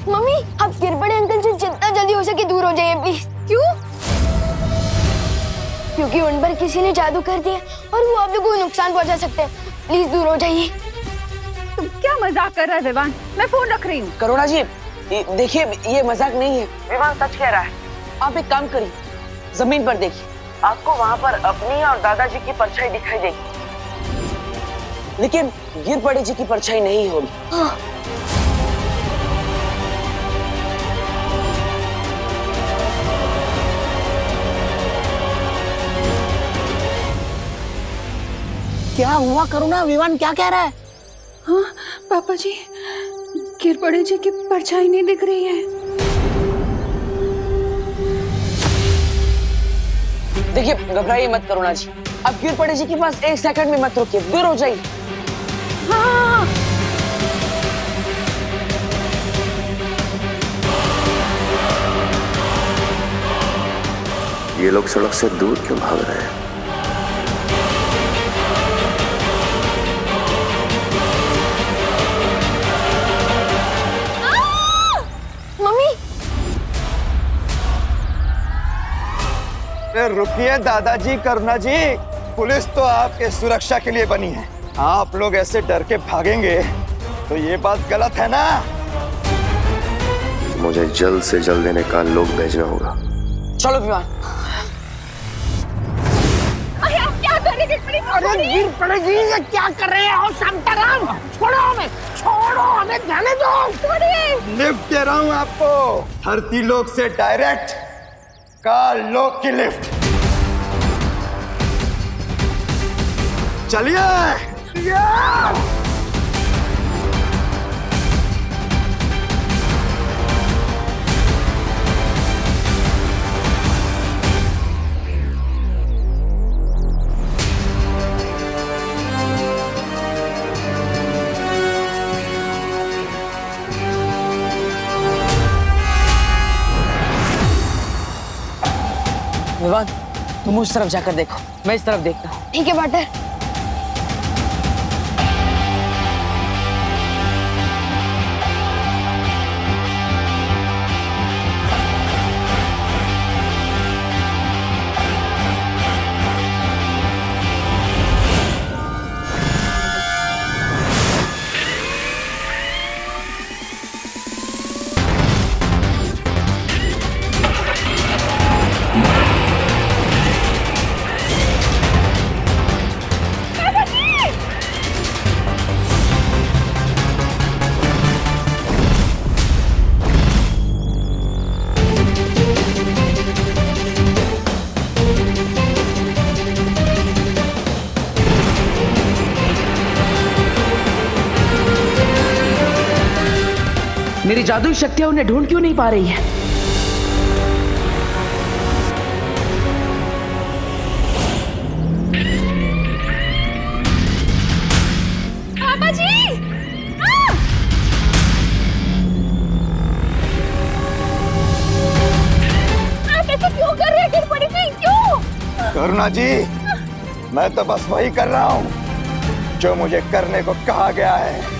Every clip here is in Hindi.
मम्मी आप गिर पड़े अंकल से जितना जल्दी हो सके दूर हो जाइए प्लीज। क्यों? क्योंकि उन पर किसी ने जादू कर दिया और वो आप लोगों को नुकसान पहुंचा सकते हैं। प्लीज दूर हो जाइए। तुम क्या मजाक कर रहे हो विवान? मैं फोन रख रही हूँ। करुणा जी देखिए ये मजाक नहीं है, विवान सच कह रहा है। आप एक काम करिए, जमीन पर देखिए, आपको वहाँ पर अपनी और दादाजी की परछाई दिखाई देगी, लेकिन गिर पड़े जी की परछाई नहीं होगी। क्या हुआ करुणा? विवान क्या कह रहा है? हाँ पापा जी, गिर पड़े जी की परछाई नहीं दिख रही है। देखिए घबराइए मत करुणा जी, अब गिर पड़े जी के पास एक सेकंड में मत रुकिए, दूर हो जाइए। हाँ ये लोग सड़क से दूर क्यों भाग रहे हैं? मम्मी रुकिए दादाजी, करुणा जी, पुलिस तो आपके सुरक्षा के लिए बनी है। आप लोग ऐसे डर के भागेंगे तो ये बात गलत है ना। मुझे जल्द से जल्द इन्हें काल लोग भेजना होगा। चलो विवान। अरे आप क्या कर रहे हैं? अरे गिर पड़े जी, ये क्या कर रहे हो? शांताराम छोड़ो हमें, छोड़ो हमें, जाने दो। छोड़िए। लिफ्ट दे रहा हूँ आपको, धरती लोक से डायरेक्ट काल लोक की लिफ्ट। चलिए। विवान तुम उस तरफ जाकर देखो, मैं इस तरफ देखता हूँ। ठीक है बाटर। मेरी जादुई शक्तियां उन्हें ढूंढ क्यों नहीं पा रही है? पापा जी आप ऐसे क्यों कर रहे हैं? गिर पड़ी थी क्यों? करुणा जी मैं तो बस वही कर रहा हूँ जो मुझे करने को कहा गया है।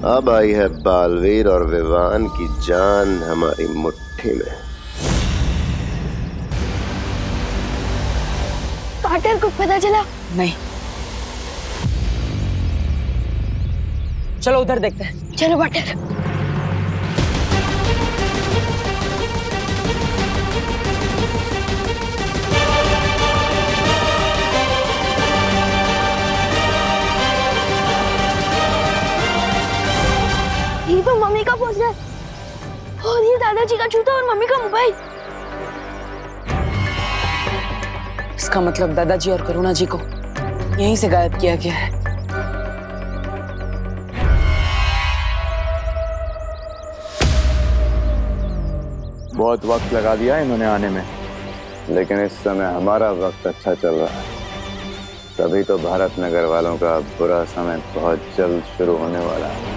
अब आई है बालवीर और विवान की जान हमारी मुट्ठी में। बाटर को पता चला? नहीं, चलो उधर देखते हैं। चलो बाटर। ये तो मम्मी का पोस्टर और ये दादाजी का जूता और मम्मी का मोबाइल। इसका मतलब दादाजी और करुणा जी को यहीं से गायब किया गया है। बहुत वक्त लगा दिया इन्होंने आने में, लेकिन इस समय हमारा वक्त अच्छा चल रहा है। तभी तो भारत नगर वालों का बुरा समय बहुत जल्द शुरू होने वाला है।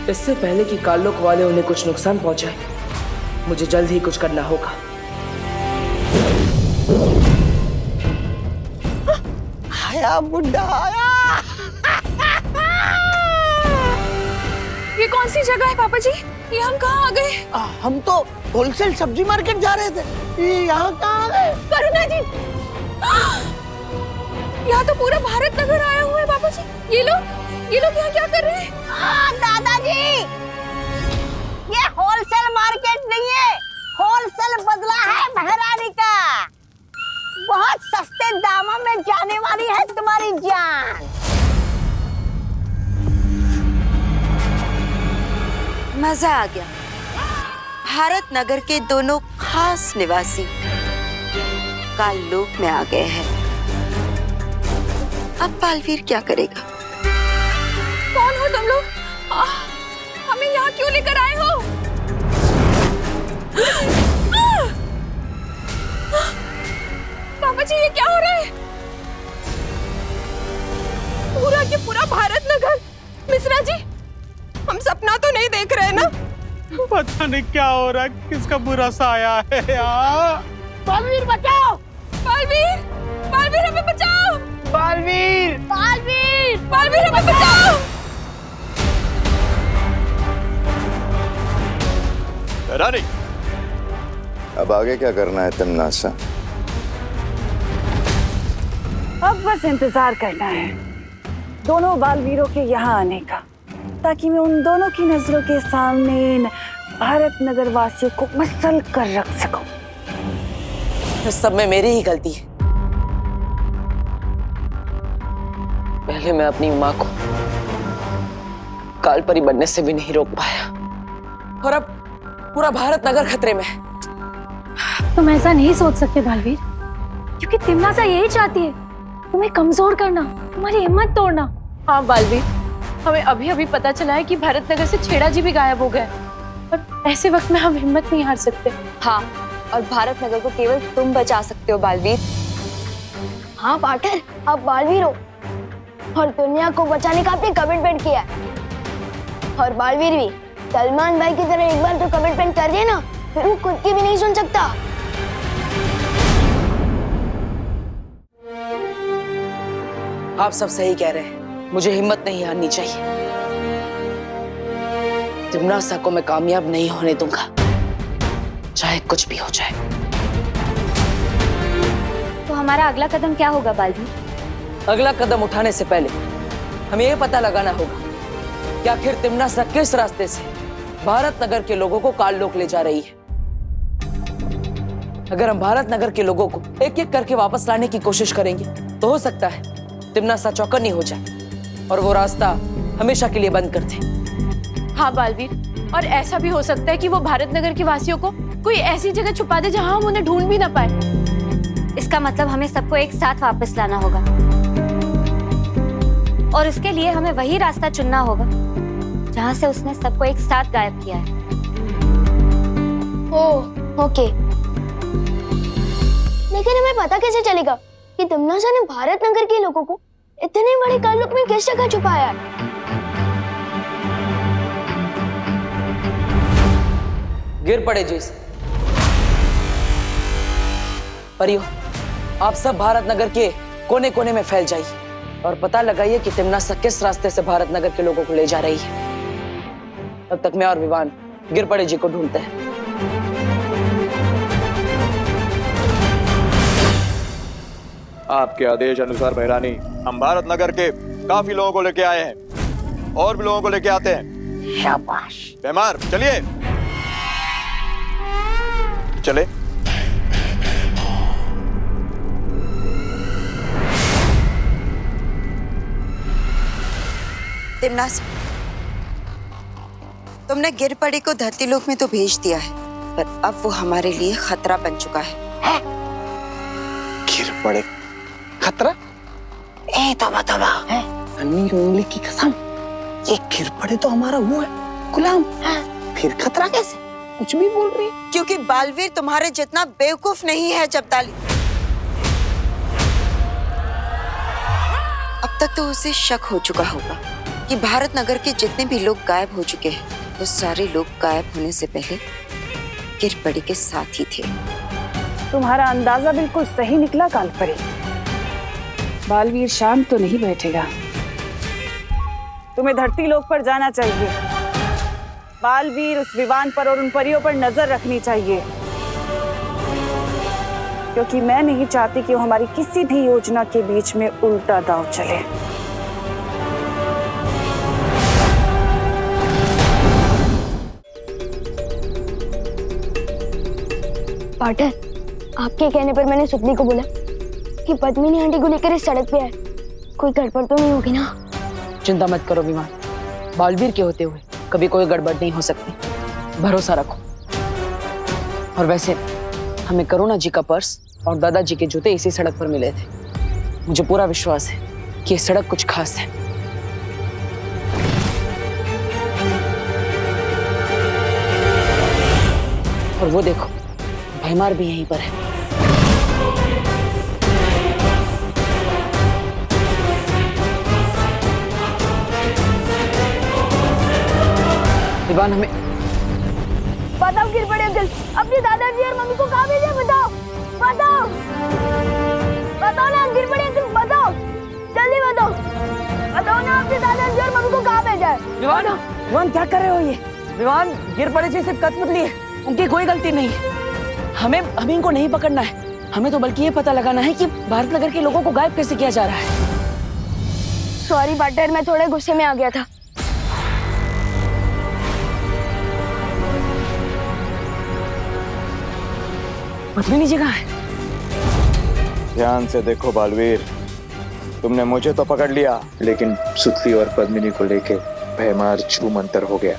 इससे पहले कि काल्लोक वाले उन्हें कुछ नुकसान पहुंचाए, मुझे जल्द ही कुछ करना होगा। आया बुड्ढा आया। ये कौन सी जगह है पापा जी? ये हम कहाँ आ गए? हम तो होलसेल सब्जी मार्केट जा रहे थे, ये यहाँ कहाँ आ गए? करुणा जी, यहाँ तो पूरा भारत नगर आया हुआ है पापा जी। ये लोग यहाँ क्या कर रहे हैं? दादाजी, ये होलसेल मार्केट नहीं है, होलसेल बदला है महारानी का। बहुत सस्ते दामों में जाने वाली है तुम्हारी जान। मजा आ गया। भारत नगर के दोनों खास निवासी काललोक में आ गए हैं। अब बालवीर क्या करेगा? कौन हो तुम लोग? हमें यहाँ क्यों लेकर आए हो? पापा जी, ये क्या हो रहा है? पूरा के पूरा भारत नगर। मिश्रा जी, हम सपना तो नहीं देख रहे ना? पता नहीं क्या हो रहा है, किसका बुरा सा आया है यार। बालवीर बचाओ! बालवीर, बालवीर हमें बचाओ! बालवीर, बालवीर, बालवीर हमें बचाओ! रानी, अब आगे क्या करना है तिमनासा? अब बस इंतजार करना है दोनों बालवीरों के यहाँ आने का, ताकि मैं उन दोनों की नजरों के सामने इन भारत नगर वासियों को मसल कर रख सकूं। इस सब में मेरी ही गलती है। पहले मैं अपनी माँ को कालपरी बनने से भी नहीं रोक पाया, और अब पूरा भारत नगर खतरे में है। तुम ऐसा नहीं सोच सकते बालवीर, क्योंकि तिमनासा यही चाहती है, तुम्हें कमजोर करना, तुम्हारी हिम्मत तोड़ना। हाँ बालवीर, हमें अभी अभी पता चला है कि भारत नगर से छेड़ा जी भी गायब हो गए, और ऐसे वक्त में हम हिम्मत नहीं हार सकते। हाँ, और भारत नगर को केवल तुम बचा सकते हो बालवीर। हाँ पार्टनर, आप बालवीर हो और दुनिया को बचाने का आपने कमिटमेंट किया है। और बालवीर भी सलमान भाई की तरह एक बार तो कमिटमेंट कर दिया ना, फिर वो खुद की भी नहीं सुन सकता। आप सब सही कह रहे हैं, मुझे हिम्मत नहीं हारनी चाहिए। तिमनासा को मैं कामयाब नहीं होने दूंगा, चाहे कुछ भी हो जाए। तो हमारा अगला कदम क्या होगा बालवीर? अगला कदम उठाने से पहले हमें यह पता लगाना होगा कि आखिर तिमनासा किस रास्ते से भारत नगर के लोगों को काललोक ले जा रही है। अगर हम भारत नगर के लोगों को एक एक करके वापस लाने की कोशिश करेंगे, तो हो सकता है तिमनासा चौकन्नी हो जाए और वो रास्ता हमेशा के लिए बंद कर दे। हाँ बालवीर, और ऐसा भी हो सकता है कि वो भारत नगर के वासियों को कोई ऐसी जगह छुपा दे जहां हम उन्हें ढूंढ भी ना पाए। इसका मतलब हमें सबको एक साथ वापस लाना होगा, और उसके लिए हमें वही रास्ता चुनना होगा जहां से उसने सबको एक साथ गायब किया है। ओह, ओके। लेकिन हमें पता कैसे चलेगा कि तिमनासा ने भारत नगर के लोगों को इतने बड़े काललोक में किस जगह छुपाया है? गिर पड़े जिस परियो, आप सब भारत नगर के कोने कोने में फैल जाइए और पता लगाइए कि तिमनासा किस रास्ते से भारत नगर के लोगों को ले जा रही है। तब तक मैं और विवान गिर पड़े जी को ढूंढते हैं। आपके आदेश अनुसार बहरानी, हम भारत नगर के काफी लोगों को लेके आए हैं, और भी लोगों को लेके आते हैं। शाबाश। बेमार, चलिए चले। तिमनासा, तुमने गिरपड़ी को धरती लोक में तो भेज दिया है, पर अब वो हमारे लिए खतरा बन चुका है। गिर पड़े खतरा? ए तोबा तोबा है, अन्नी उंगली की कसम, ये गिर पड़े तो हमारा वो है गुलाम है, फिर खतरा कैसे? कुछ भी बोल रही है। क्योंकि बालवीर तुम्हारे जितना बेवकूफ नहीं है जब्ताली। अब तक तो उसे शक हो चुका होगा कि भारत नगर के जितने भी लोग गायब हो चुके हैं, वो सारे लोग गायब होने से पहले गिरपड़ी के साथ ही थे। तुम्हारा अंदाजा बिल्कुल सही निकला कालपरी। बालवीर शांत तो नहीं बैठेगा। तुम्हें धरती लोक पर जाना चाहिए। बालवीर उस विमान पर और उन परियों पर नजर रखनी चाहिए, क्योंकि मैं नहीं चाहती कि वो हमारी किसी भी योजना के बीच में उल्टा दांव चले। पार्टनर, आपके कहने पर मैंने सुतली को बोला कि पद्मिनी आंटी को लेकर इस सड़क पे आए। कोई गड़बड़ तो नहीं होगी ना? चिंता मत करो विमान, बालवीर के होते हुए कभी कोई गड़बड़ नहीं हो सकती, भरोसा रखो। और वैसे हमें करुणा जी का पर्स और दादाजी के जूते इसी सड़क पर मिले थे। मुझे पूरा विश्वास है कि ये सड़क कुछ खास है। और वो देखो, भैमार भी यहीं पर है। विमान, हमें बताओ गिरपड़ी अंकल, अपने दादाजी और मम्मी को कहाँ भेजा? बताओ बताओ बताओ ना गिरपड़ी अंकल, बताओ, जल्दी बताओ, बताओ ना अपने दादाजी और मम्मी को कहाँ भेजा है? विमान, विमान क्या कर रहे हो ये? विमान, गिरपड़ी जी सिर्फ कठपुतली है, उनकी कोई गलती नहीं है। हमें इनको नहीं पकड़ना है, हमें तो बल्कि ये पता लगाना है कि भारत नगर के लोगों को गायब कैसे किया जा रहा है। सॉरी पार्टनर, मैं थोड़े गुस्से में आ गया था। पद्मिनी जी कहाँ है? ध्यान से देखो बालवीर, तुमने मुझे तो पकड़ लिया, लेकिन सुतली और पद्मिनी को लेके भयमार छू मंतर हो गया।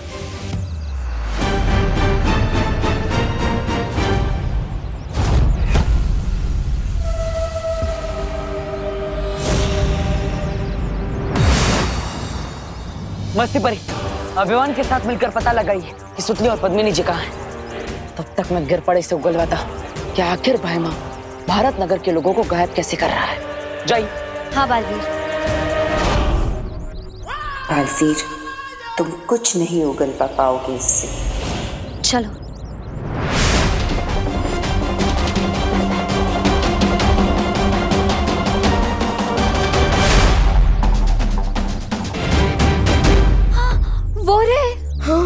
मस्ती परी, अभिमान के साथ मिलकर पता लगाइए कि सुतली और पद्मिनी जी कहाँ हैं। तब तक मैं गिरपड़े से उगलवाता कि आखिर भैमा भारत नगर के लोगों को गायब कैसे कर रहा है। जाइए। हाँ बालवीर। बालवीर, तुम कुछ नहीं उगल पाओगे इससे। चलो। वो रे, हाँ।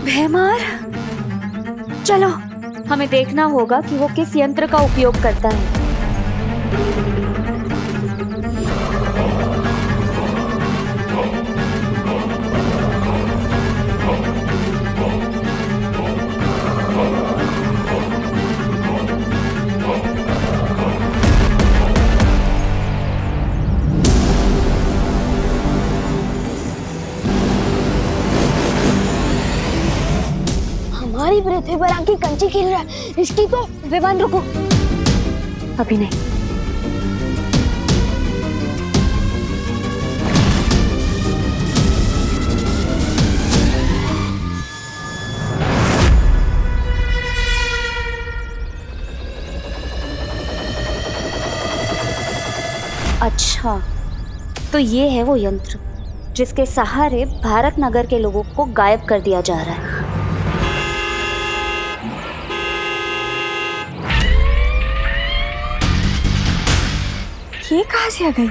भैमार, चलो हमें देखना होगा कि वो किस यंत्र का उपयोग करता है। हमारी पृथ्वी पर आके कंची खेल रहा है, इसकी तो। विमान रुको, अभी नहीं। अच्छा, तो ये है वो यंत्र जिसके सहारे भारत नगर के लोगों को गायब कर दिया जा रहा है। ये कहाँ से आ गई?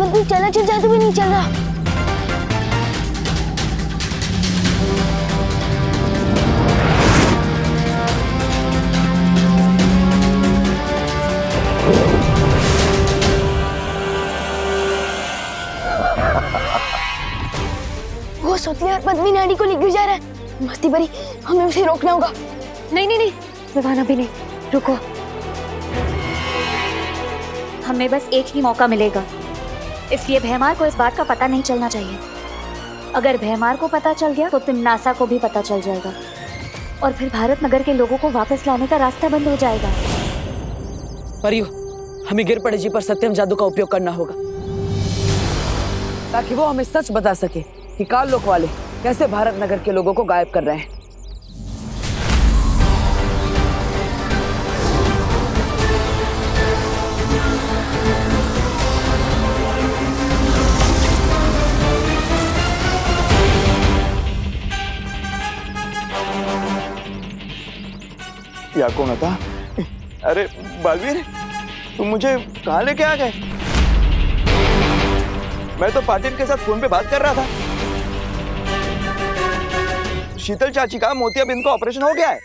वक्त भी चला जादू भी नहीं चल रहा। वो सुतली और पद्मी नाडी को लेकर जा रहा है। मस्ती भरी, हमें उसे रोकना होगा। नहीं नहीं नहीं विवान, अभी नहीं, रुको। हमें बस एक ही मौका मिलेगा, इसलिए भैमार को इस बात का पता नहीं चलना चाहिए। अगर भैमार को पता चल गया तो तिम्नासा को भी पता चल जाएगा और फिर भारत नगर के लोगों को वापस लाने का रास्ता बंद हो जाएगा। परियो, हमें गिरपड़े जी पर सत्यम जादू का उपयोग करना होगा ताकि वो हमें सच बता सके कि काल लोक वाले कैसे भारत नगर के लोगों को गायब कर रहे हैं। या कौन था? अरे बालवीर, तुम मुझे कहाँ लेके आ गए? मैं तो पाटिल के साथ फोन पे बात कर रहा था। शीतल चाची का मोतियाबिंद का ऑपरेशन हो गया है।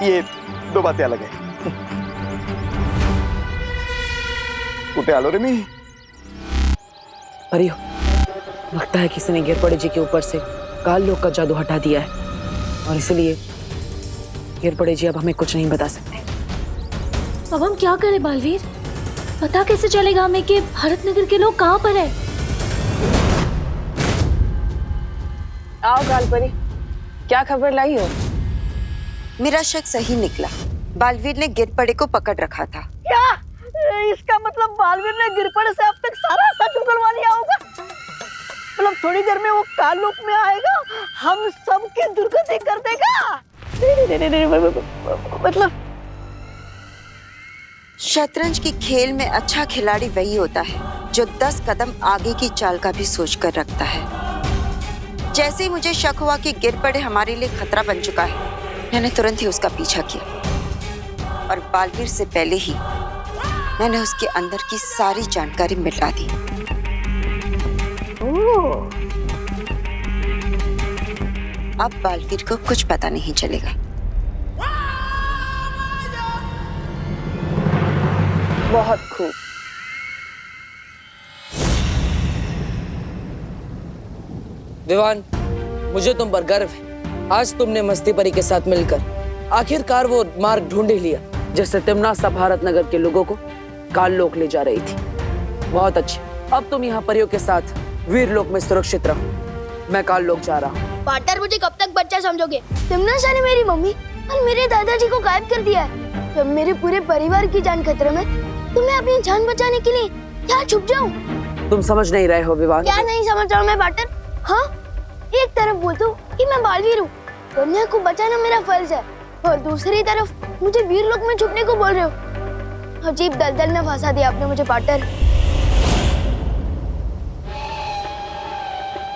ये दो बातें अलग है। कुटे आलो रे मी। परियो, लगता है किसी ने गिरपड़े जी के ऊपर से काल लोक का जादू हटा दिया है और इसलिए गिरपड़े जी अब हमें कुछ नहीं बता सकते। अब हम क्या करें बालवीर? पता कैसे चलेगा हमें कि भारत नगर के लोग कहाँ पर है? आओ कालपरी, क्या खबर लाई हो? मेरा शक सही निकला। बालवीर ने गिरपड़े को पकड़ रखा था। क्या इसका मतलब बालवीर ने गिरपड़े से अब तक सारा सच उगलवा लिया होगा? मतलब थोड़ी देर में वो काल लोक में आएगा, हम सबकी दुर्गति कर देगा। नहीं, मतलब शतरंज की खेल में अच्छा खिलाड़ी वही होता है जो 10 कदम आगे की चाल का भी सोच कर रखता है। जैसे ही मुझे शक हुआ कि गिरपड़े हमारे लिए खतरा बन चुका है, मैंने तुरंत ही उसका पीछा किया और बालवीर से पहले ही मैंने उसके अंदर की सारी जानकारी मिटा दी। अब बालवीर को कुछ पता नहीं चलेगा। बहुत खूब। विवान, मुझे तुम पर गर्व है। आज तुमने मस्ती परी के साथ मिलकर आखिरकार वो मार्ग ढूंढ ही लिया जिससे तिम्नासा भारत नगर के लोगों को काल लोक ले जा रही थी। बहुत अच्छे, अब तुम यहाँ परियों के साथ वीर लोक में सुरक्षित रहो। मैं काल लोक जा रहा हूँ। पार्टनर, मुझे कब तक बच्चा समझोगे? तिम्नासा ने मेरी मम्मी और मेरे दादाजी को गायब कर दिया है। जब मेरे पूरे परिवार की जान खतरे में, तो मैं अपनी जान बचाने के लिए क्या छुप जाऊं? तुम समझ नहीं रहे हो विवान। क्या नहीं समझ रहा हूँ मैं पार्टनर? हाँ, एक तरफ बोलता हूँ कि मैं बालवीर हूँ, दुनिया को बचाना मेरा फर्ज है, और दूसरी तरफ मुझे वीर लोक में छुपने को बोल रहे हो। अजीब दलदल में फंसा दिया आपने मुझे पार्टनर।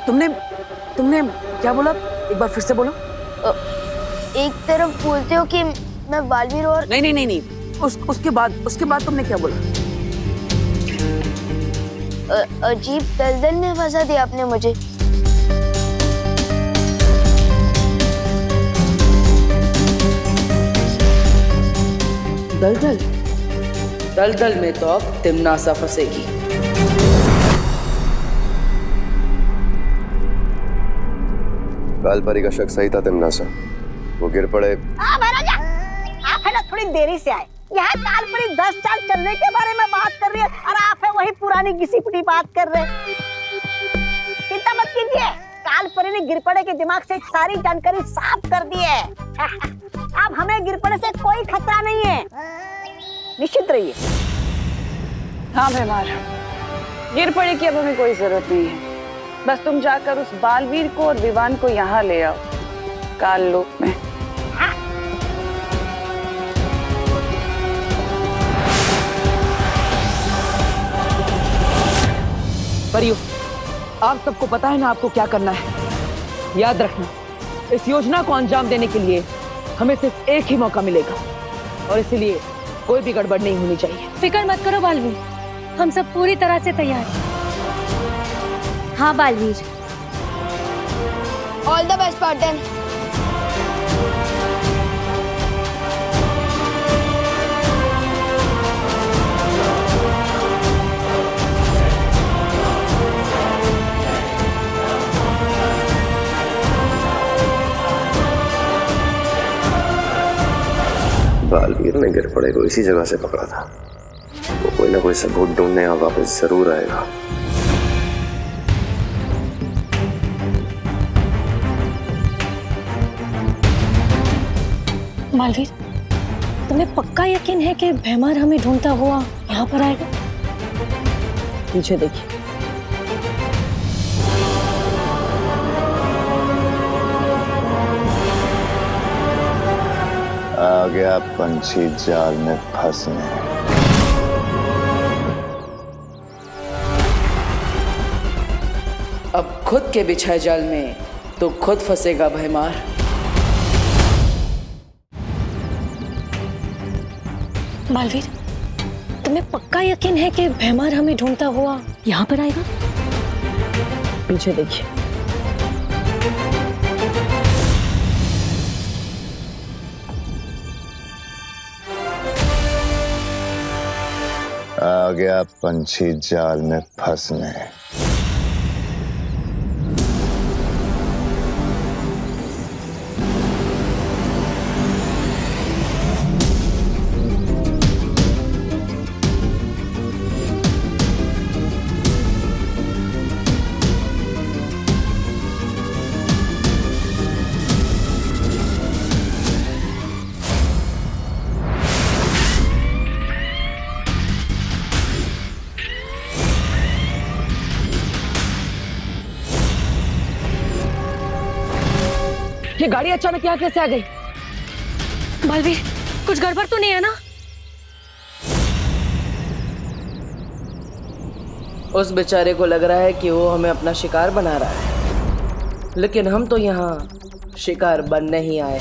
तुमने क्या बोला? एक बार फिर से बोलो। एक तरफ बोलते हो कि मैं बालवीर और नहीं, उसके बाद तुमने क्या बोला? अजीब दलदल में फंसा दिया आपने मुझे। दलदल में तो अब तिम्नासा फंसेगी। कालपरी का शक सही था तिम्नासा। वो गिरपड़े। महाराजा, आप है ना थोड़ी देरी से आए। यहाँ कालपरी 10 साल चलने के बारे में बात कर रही है और आप है वही पुरानी घिसी पिटी बात कर रहे हैं। चिंता मत कीजिए, कालपरी ने गिरपड़े के दिमाग से सारी जानकारी साफ कर दी है। अब हमें गिरपड़े से कोई खतरा नहीं है, निश्चित रहिए। हाँ भैमार, गिरपड़े की अब हमें कोई जरूरत नहीं है। बस तुम जाकर उस बालवीर को और विवान को यहाँ ले आओ काल लोक में। परियो, आप सबको पता है ना आपको क्या करना है। याद रखना, इस योजना को अंजाम देने के लिए हमें सिर्फ एक ही मौका मिलेगा और इसीलिए कोई भी गड़बड़ नहीं होनी चाहिए। फिक्र मत करो बालवीर, हम सब पूरी तरह से तैयार हैं। हाँ Baalveer. All the best Spartan. Baalveer ने गिर पड़े को इसी जगह से पकड़ा था। वो कोई ना कोई सबूत ढूंढने और वापस जरूर आएगा। बालवीर, तुम्हें पक्का यकीन है कि भैमार हमें ढूंढता हुआ यहाँ पर आएगा? पीछे देखिए। आ गया पंछी जाल में फंसने। अब खुद के बिछाए जाल में तो खुद फंसेगा भैमार। बालवीर, तुम्हें पक्का यकीन है कि भैमार हमें ढूंढता हुआ यहाँ पर आएगा? पीछे देखिए। आ गया पंछी जाल में फंसने। ये गाड़ी अचानक यहाँ कैसे आ गई? बालवीर, कुछ गड़बड़ तो नहीं है ना? उस बेचारे को लग रहा है कि वो हमें अपना शिकार बना रहा है, लेकिन हम तो यहाँ शिकार बनने ही आए।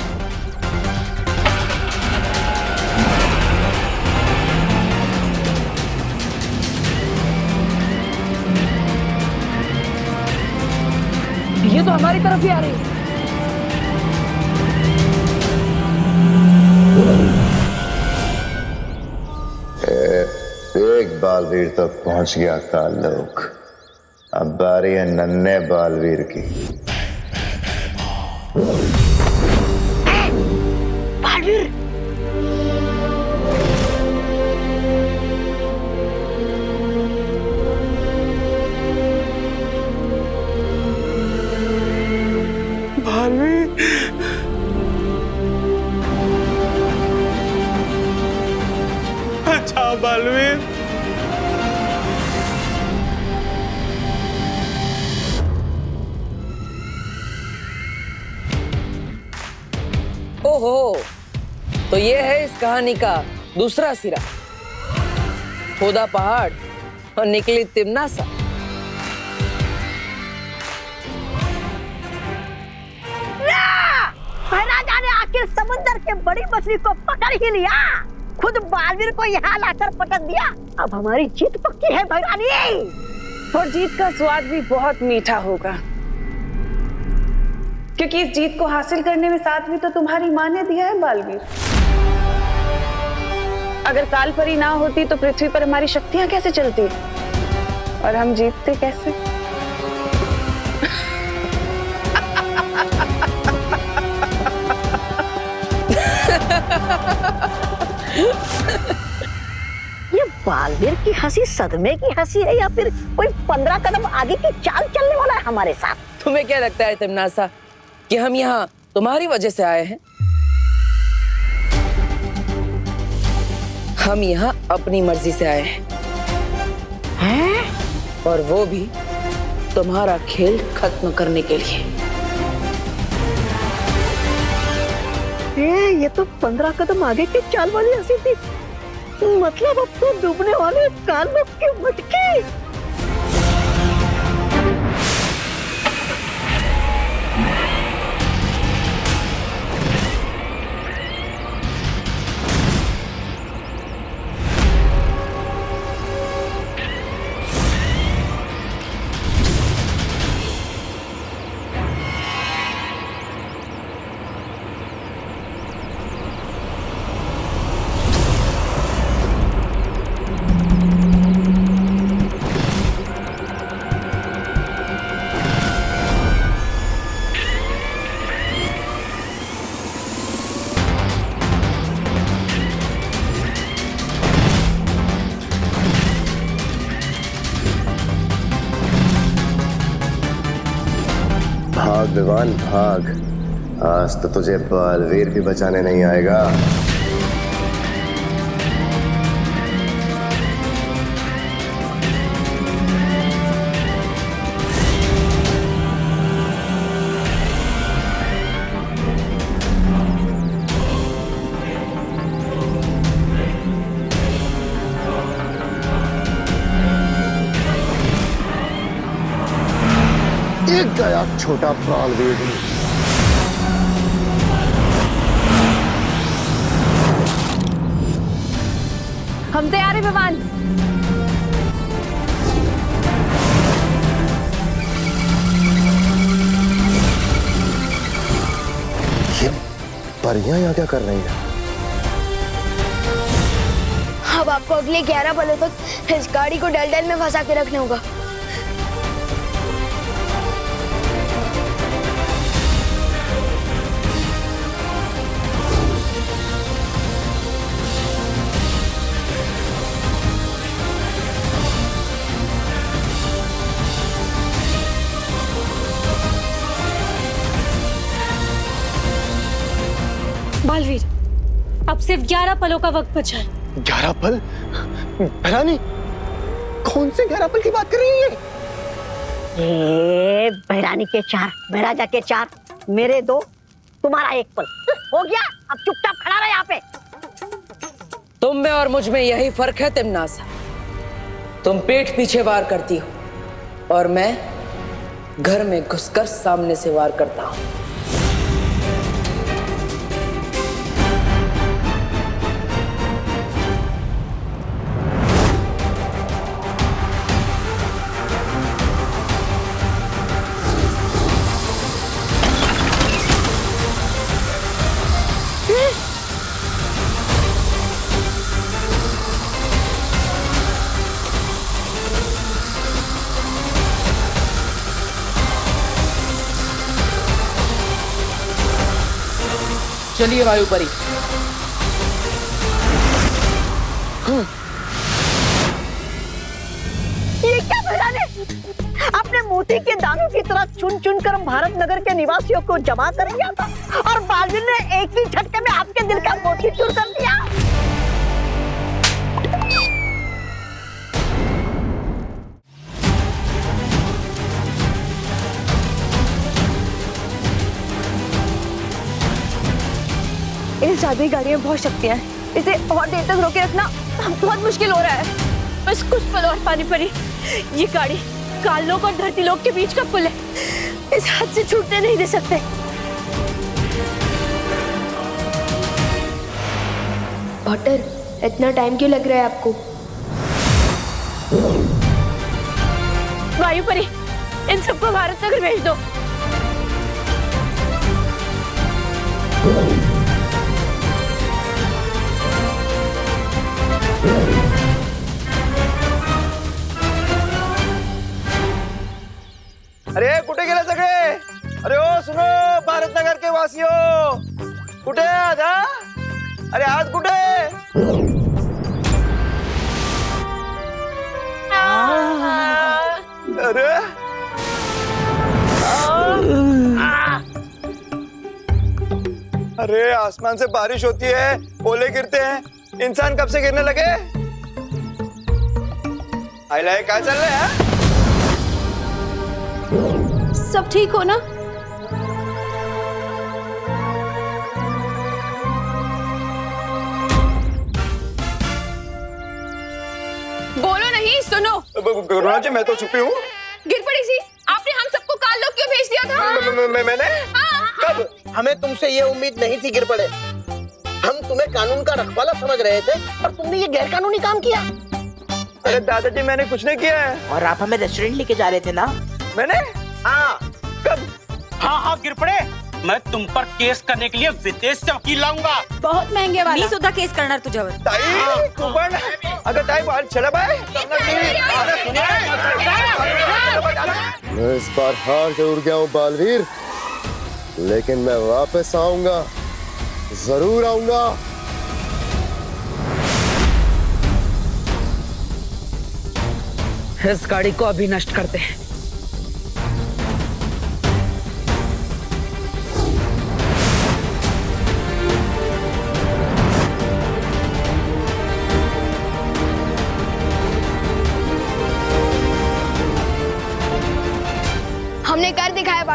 ये तो हमारी तरफ ही आ रही है। एक बालवीर तक पहुंच गया ताल्लुक। अब बारी है नन्हे बालवीर की। बालवीर, अच्छा बालवीर। ओहो, तो ये है इस कहानी का दूसरा सिरा। खोदा पहाड़ और निकली तिमनासा। महाराजा ने आखिर समुद्र के बड़ी मछली को पकड़ ही लिया, खुद बालवीर को यहाँ लाकर पटक दिया। अब हमारी जीत पक्की है भैरानी। और जीत का स्वाद भी बहुत मीठा होगा, क्योंकि इस जीत को हासिल करने में साथ भी तो तुम्हारी माँ ने दिया है बालवीर। अगर कालपरी ना होती तो पृथ्वी पर हमारी शक्तियां कैसे चलती और हम जीतते कैसे? ये बालवीर की हंसी सदमे की हंसी है या फिर कोई 15 कदम आगे की चाल चलने वाला है हमारे साथ? तुम्हें क्या लगता है तिमनासा कि हम यहाँ तुम्हारी वजह से आए हैं? हम यहाँ अपनी मर्जी से आए हैं, और वो भी तुम्हारा खेल खत्म करने के लिए। ये तो 15 कदम आगे की चाल वाली हंसी थी। मतलब अब तो डूबने वाले कालों की मटकी। भाग विवान भाग, आज तो तुझे बालवीर भी बचाने नहीं आएगा। एक गया छोटा बालवीर भी। हम तैयार हैं विमान। ये परियां यहाँ क्या कर रही हैं? अब आपको अगले 11 पलों तक इस गाड़ी को डल में फंसा के रखना होगा। बालवीर, अब सिर्फ 11 पलों का वक्त बचा है। 11 पल? भैरानी, कौन से 11 पल की बात कर रही है? बहरानी के 4, महाराजा के 4, मेरे 2, तुम्हारा 1 पल हो गया। अब चुपचाप खड़ा रहे यहाँ पे। तुम में और मुझ में यही फर्क है तिमनासा। तुम पीठ पीछे वार करती हो और मैं घर में घुसकर सामने से वार करता हूं। चलिए वायुपरी। ये क्या बहराने? अपने मोती के दानों की तरह चुन चुन कर भारत नगर के निवासियों को जमा कर दिया था और बालवीर ने एक ही झटके में आपके दिल का मोती चूर कर दिया। इस जादुई गाड़ी में बहुत शक्तियां हैं। इसे और देर तक रोके रखना बहुत मुश्किल हो रहा है। बस कुछ पल और पानी पड़ी। ये गाड़ी काललोक और धरती लोक के बीच का पुल है। इस हाथ से छूटने नहीं दे सकते। पॉटर, इतना टाइम क्यों लग रहा है आपको? वायुपरी, इन सबको भारत नगर भेज दो। अरे कुठे गेले सगळे? अरे ओ सुनो भारत नगर के वासियों, कुठे आहात हा? अरे आज कुठे? अरे अरे आसमान से बारिश होती है, ओले गिरते हैं, इंसान कब से गिरने लगे? आइलाय क्या चल रहा है? सब ठीक हो ना? बोलो नहीं, सुनो। गुरुनाथ जी, मैं तो छुपी हूँ। गिर पड़ी सी। आपने हम सबको काल लोक क्यों भेज दिया था? मैंने? कब? हमें तुमसे ये उम्मीद नहीं थी गिर पड़े। हम तुम्हें कानून का रखवाला समझ रहे थे और तुमने ये गैर कानूनी काम किया। अरे दादाजी, मैंने कुछ नहीं किया है। और आप हमें रेस्टोरेंट लेके जा रहे थे ना? मैंने? हाँ। कब? हाँ गिर पड़े, मैं तुम पर केस करने के लिए विदेश से वकील लाऊंगा। बहुत महंगे वाला। मी सुद्धा केस करणार तुझ्यावर। ताई, तू पण? अगं ताई, बाल चला बाय। मैं इस बार हार जरूर गया हूँ बालवीर, लेकिन मैं वापस आऊंगा, जरूर आऊंगा। इस गाड़ी को अभी नष्ट करते हैं।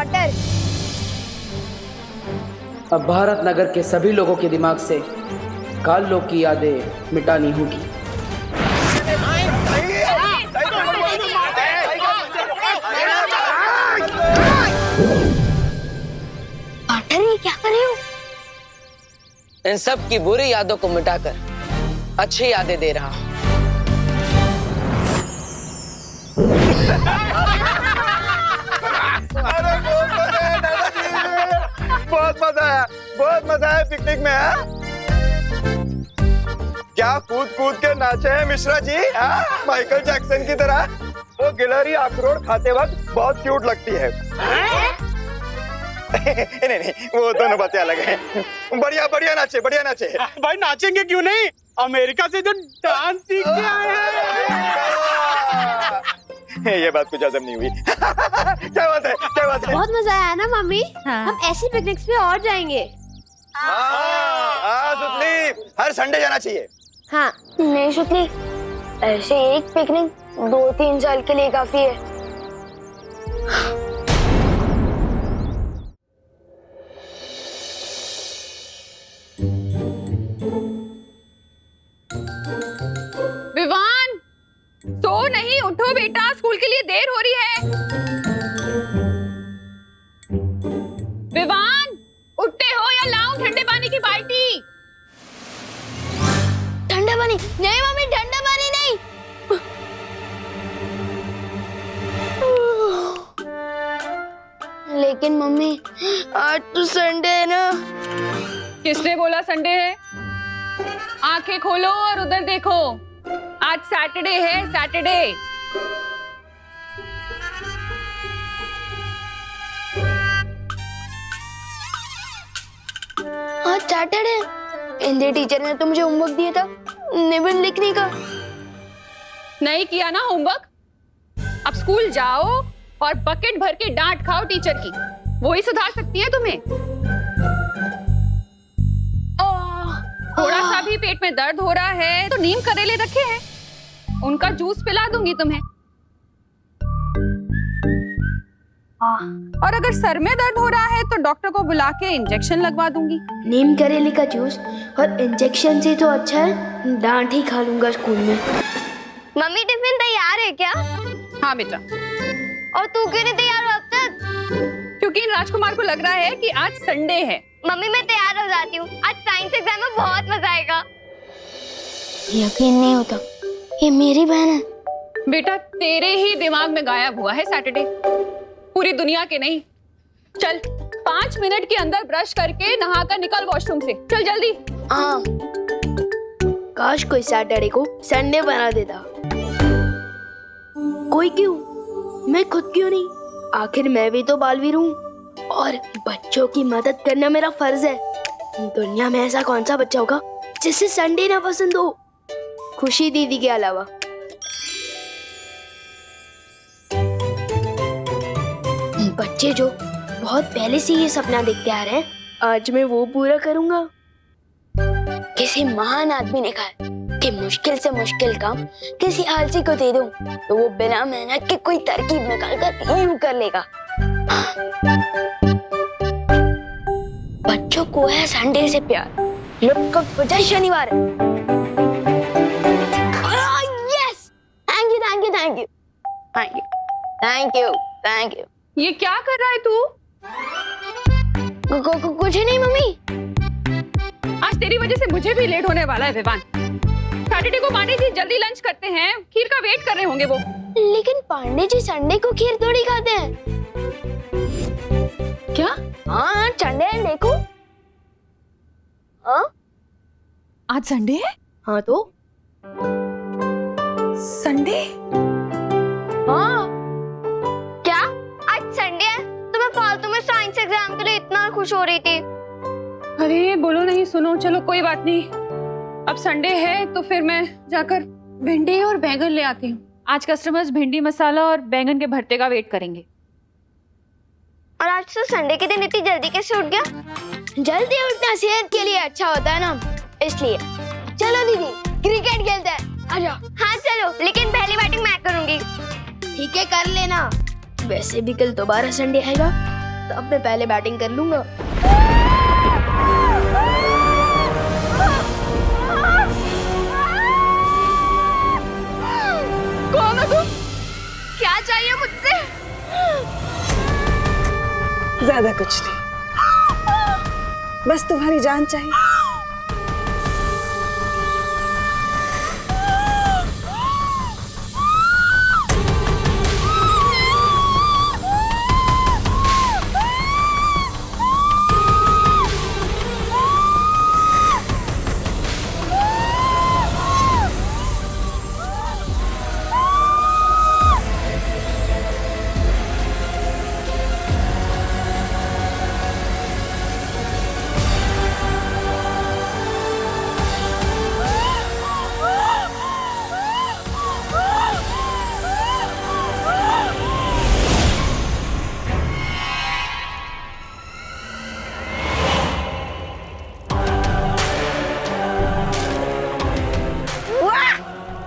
पार्टनर। अब भारत नगर के सभी लोगों के दिमाग से काल्लो की यादें मिटानी होगी। पार्टनर ये क्या कर रहे हो? इन सब की बुरी यादों को मिटाकर अच्छी यादें दे रहा हूं। बहुत मजा आया पिकनिक में। क्या कूद कूद के नाचे हैं मिश्रा जी, माइकल जैक्सन की तरह। वो गिलहरी अखरोट खाते वक्त बहुत क्यूट लगती है। नहीं, वो दोनों बातें अलग हैं। बढ़िया बढ़िया नाचे, बढ़िया नाचे। भाई नाचेंगे क्यों नहीं, अमेरिका से जो डांस सीख के आए हैं। ये बात कुछ हजम नहीं हुई। क्या बात है, क्या बात है। बहुत मजा आया ना मम्मी। हाँ। हम ऐसी पिकनिक्स पे और जाएंगे। सुतली, हर संडे जाना चाहिए। हाँ। नहीं सुतली, ऐसे एक पिकनिक 2-3 साल के लिए काफी है। विवान, सो नहीं, उठो बेटा, स्कूल के लिए देर हो रही है। विवान, उठते हो या लाऊं ठंडे पानी की बाल्टी? ठंडा पानी नहीं मम्मी, ठंडा पानी नहीं। लेकिन मम्मी आज तो संडे है ना। किसने बोला संडे है? आंखें खोलो और उधर देखो, आज सैटरडे है, सैटरडे। आज सैटरडे। हिंदी टीचर ने तो मुझे होमवर्क दिया था निबंध लिखने का। नहीं किया ना होमवर्क? अब स्कूल जाओ और बकेट भर के डांट खाओ टीचर की, वो ही सुधार सकती है तुम्हें। थोड़ा सा भी पेट में दर्द हो रहा है तो नीम करेले रखे हैं, उनका जूस पिला दूंगी तुम्हें। और अगर सर में दर्द हो रहा है तो डॉक्टर को बुला के इंजेक्शन लगवा दूंगी। नीम करेले का जूस और इंजेक्शन से तो अच्छा है डांट ही खा लूंगा स्कूल में। मम्मी टिफिन तैयार है क्या? हाँ बेटा। और तू क्यों नहीं तैयार हो अब तक? क्योंकि इन राजकुमार को लग रहा है कि आज संडे है। मम्मी मैं तैयार हो जाती हूँ, आज साइंस एग्जाम में बहुत मजा आएगा। यकीन नहीं होता ये मेरी बहन है। बेटा तेरे ही दिमाग में गायब हुआ है सैटरडे, पूरी दुनिया के नहीं। चल 5 मिनट के अंदर ब्रश करके नहा कर निकल वॉशरूम से, चल जल्दी। हाँ, काश कोई सैटरडे को संडे बना देता। कोई क्यों, मैं खुद क्यों नहीं? आखिर मैं भी तो बालवीर हूँ और बच्चों की मदद करना मेरा फर्ज है। दुनिया में ऐसा कौन सा बच्चा होगा जिसे संडे ना पसंद हो, खुशी दीदी के अलावा। बच्चे जो बहुत पहले से ये सपना देखते आ रहे हैं, आज मैं वो पूरा करूंगा। किसी महान आदमी ने कहा कि मुश्किल से मुश्किल काम किसी आलसी को दे दूं तो वो बिना मेहनत के कोई तरकीब निकाल कर यूं कर लेगा। बच्चों को है संडे से प्यार, लोग को वजह शनिवार है। Yes, thank you thank you thank you thank you thank you thank you. ये क्या कर रहा है तू? कुछ नहीं मम्मी। आज तेरी वजह से मुझे भी लेट होने वाला है विवान। सैटरडे को पांडे जी जल्दी लंच करते हैं, खीर का वेट कर रहे होंगे वो। लेकिन पांडे जी संडे को खीर थोड़ी खाते हैं। क्या? हाँ संडे है, देखो। हाँ आज संडे है? हाँ तो संडे? हाँ क्या आज संडे है? तो मैं फालतू में साइंस एग्जाम के लिए इतना खुश हो रही थी। अरे बोलो नहीं, सुनो, चलो कोई बात नहीं। अब संडे है तो फिर मैं जाकर भिंडी और बैंगन ले आती हूँ। आज कस्टमर्स भिंडी मसाला और बैंगन के भरते का वेट करेंगे। और आज तो संडे के दिन इतनी जल्दी कैसे उठ गया? जल्दी उठना सेहत के लिए अच्छा होता है ना, इसलिए। चलो दीदी क्रिकेट खेलते हैं, आ जाओ। हाँ चलो, लेकिन पहली बैटिंग मैं करूंगी। ठीक है कर लेना। वैसे भी कल दोबारा संडे आएगा अब मैं पहले बैटिंग कर लूंगा। कौन हो तुम? क्या चाहिए मुझसे? ज्यादा कुछ नहीं, बस तुम्हारी जान चाहिए।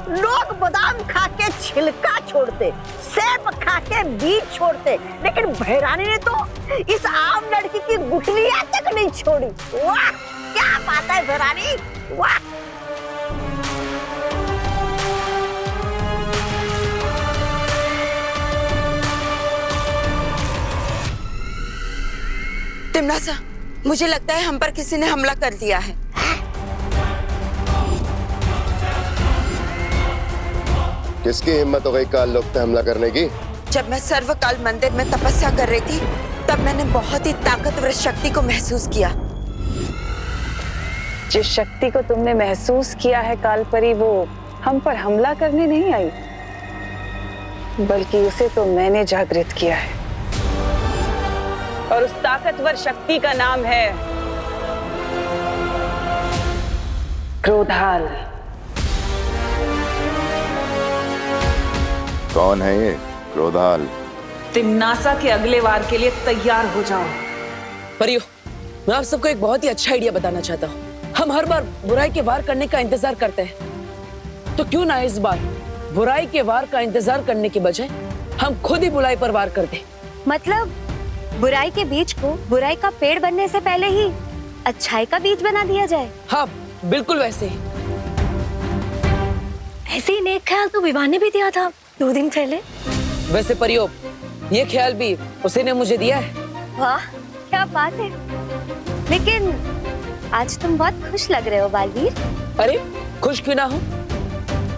लोग बादाम खा के छिलका छोड़ते, सेब खा के बीज छोड़ते, लेकिन भैरानी ने तो इस आम लड़की की गुठलियां तक नहीं छोड़ी। वाह, क्या बात है भैरानी, वाह। तिमनासा, मुझे लगता है हम पर किसी ने हमला कर दिया है। किसकी हिम्मत हो गई काल लोक पे हमला करने की? जब मैं सर्वकाल मंदिर में तपस्या कर रही थी, तब मैंने बहुत ही ताकतवर शक्ति को महसूस किया। जिस शक्ति को तुमने महसूस किया है कालपरी, वो हम पर हमला करने नहीं आई, बल्कि उसे तो मैंने जागृत किया है। और उस ताकतवर शक्ति का नाम है क्रोधाल। कौन है ये क्रोधाल? तिमनासा के अगले वार के लिए तैयार हो जाओ। परियो, मैं आप सबको एक बहुत ही अच्छा आइडिया बताना चाहता हूँ। हम हर बार बुराई के वार करने का इंतजार करते हैं, तो क्यों ना इस बार बुराई के वार का इंतजार करने की बजाय हम खुद ही बुराई पर वार कर दें। मतलब बुराई के बीज को बुराई का पेड़ बनने से पहले ही अच्छाई का बीज बना दिया जाए। हाँ, बिल्कुल वैसे ही। ऐसे ही नेक ख्याल तो विवाह ने भी दिया था 2 दिन पहले। वैसे परियो, ये ख्याल भी उसी ने मुझे दिया है। वाह, क्या बात है। लेकिन आज तुम बहुत खुश लग रहे हो बालवीर। अरे खुश क्यों ना हो?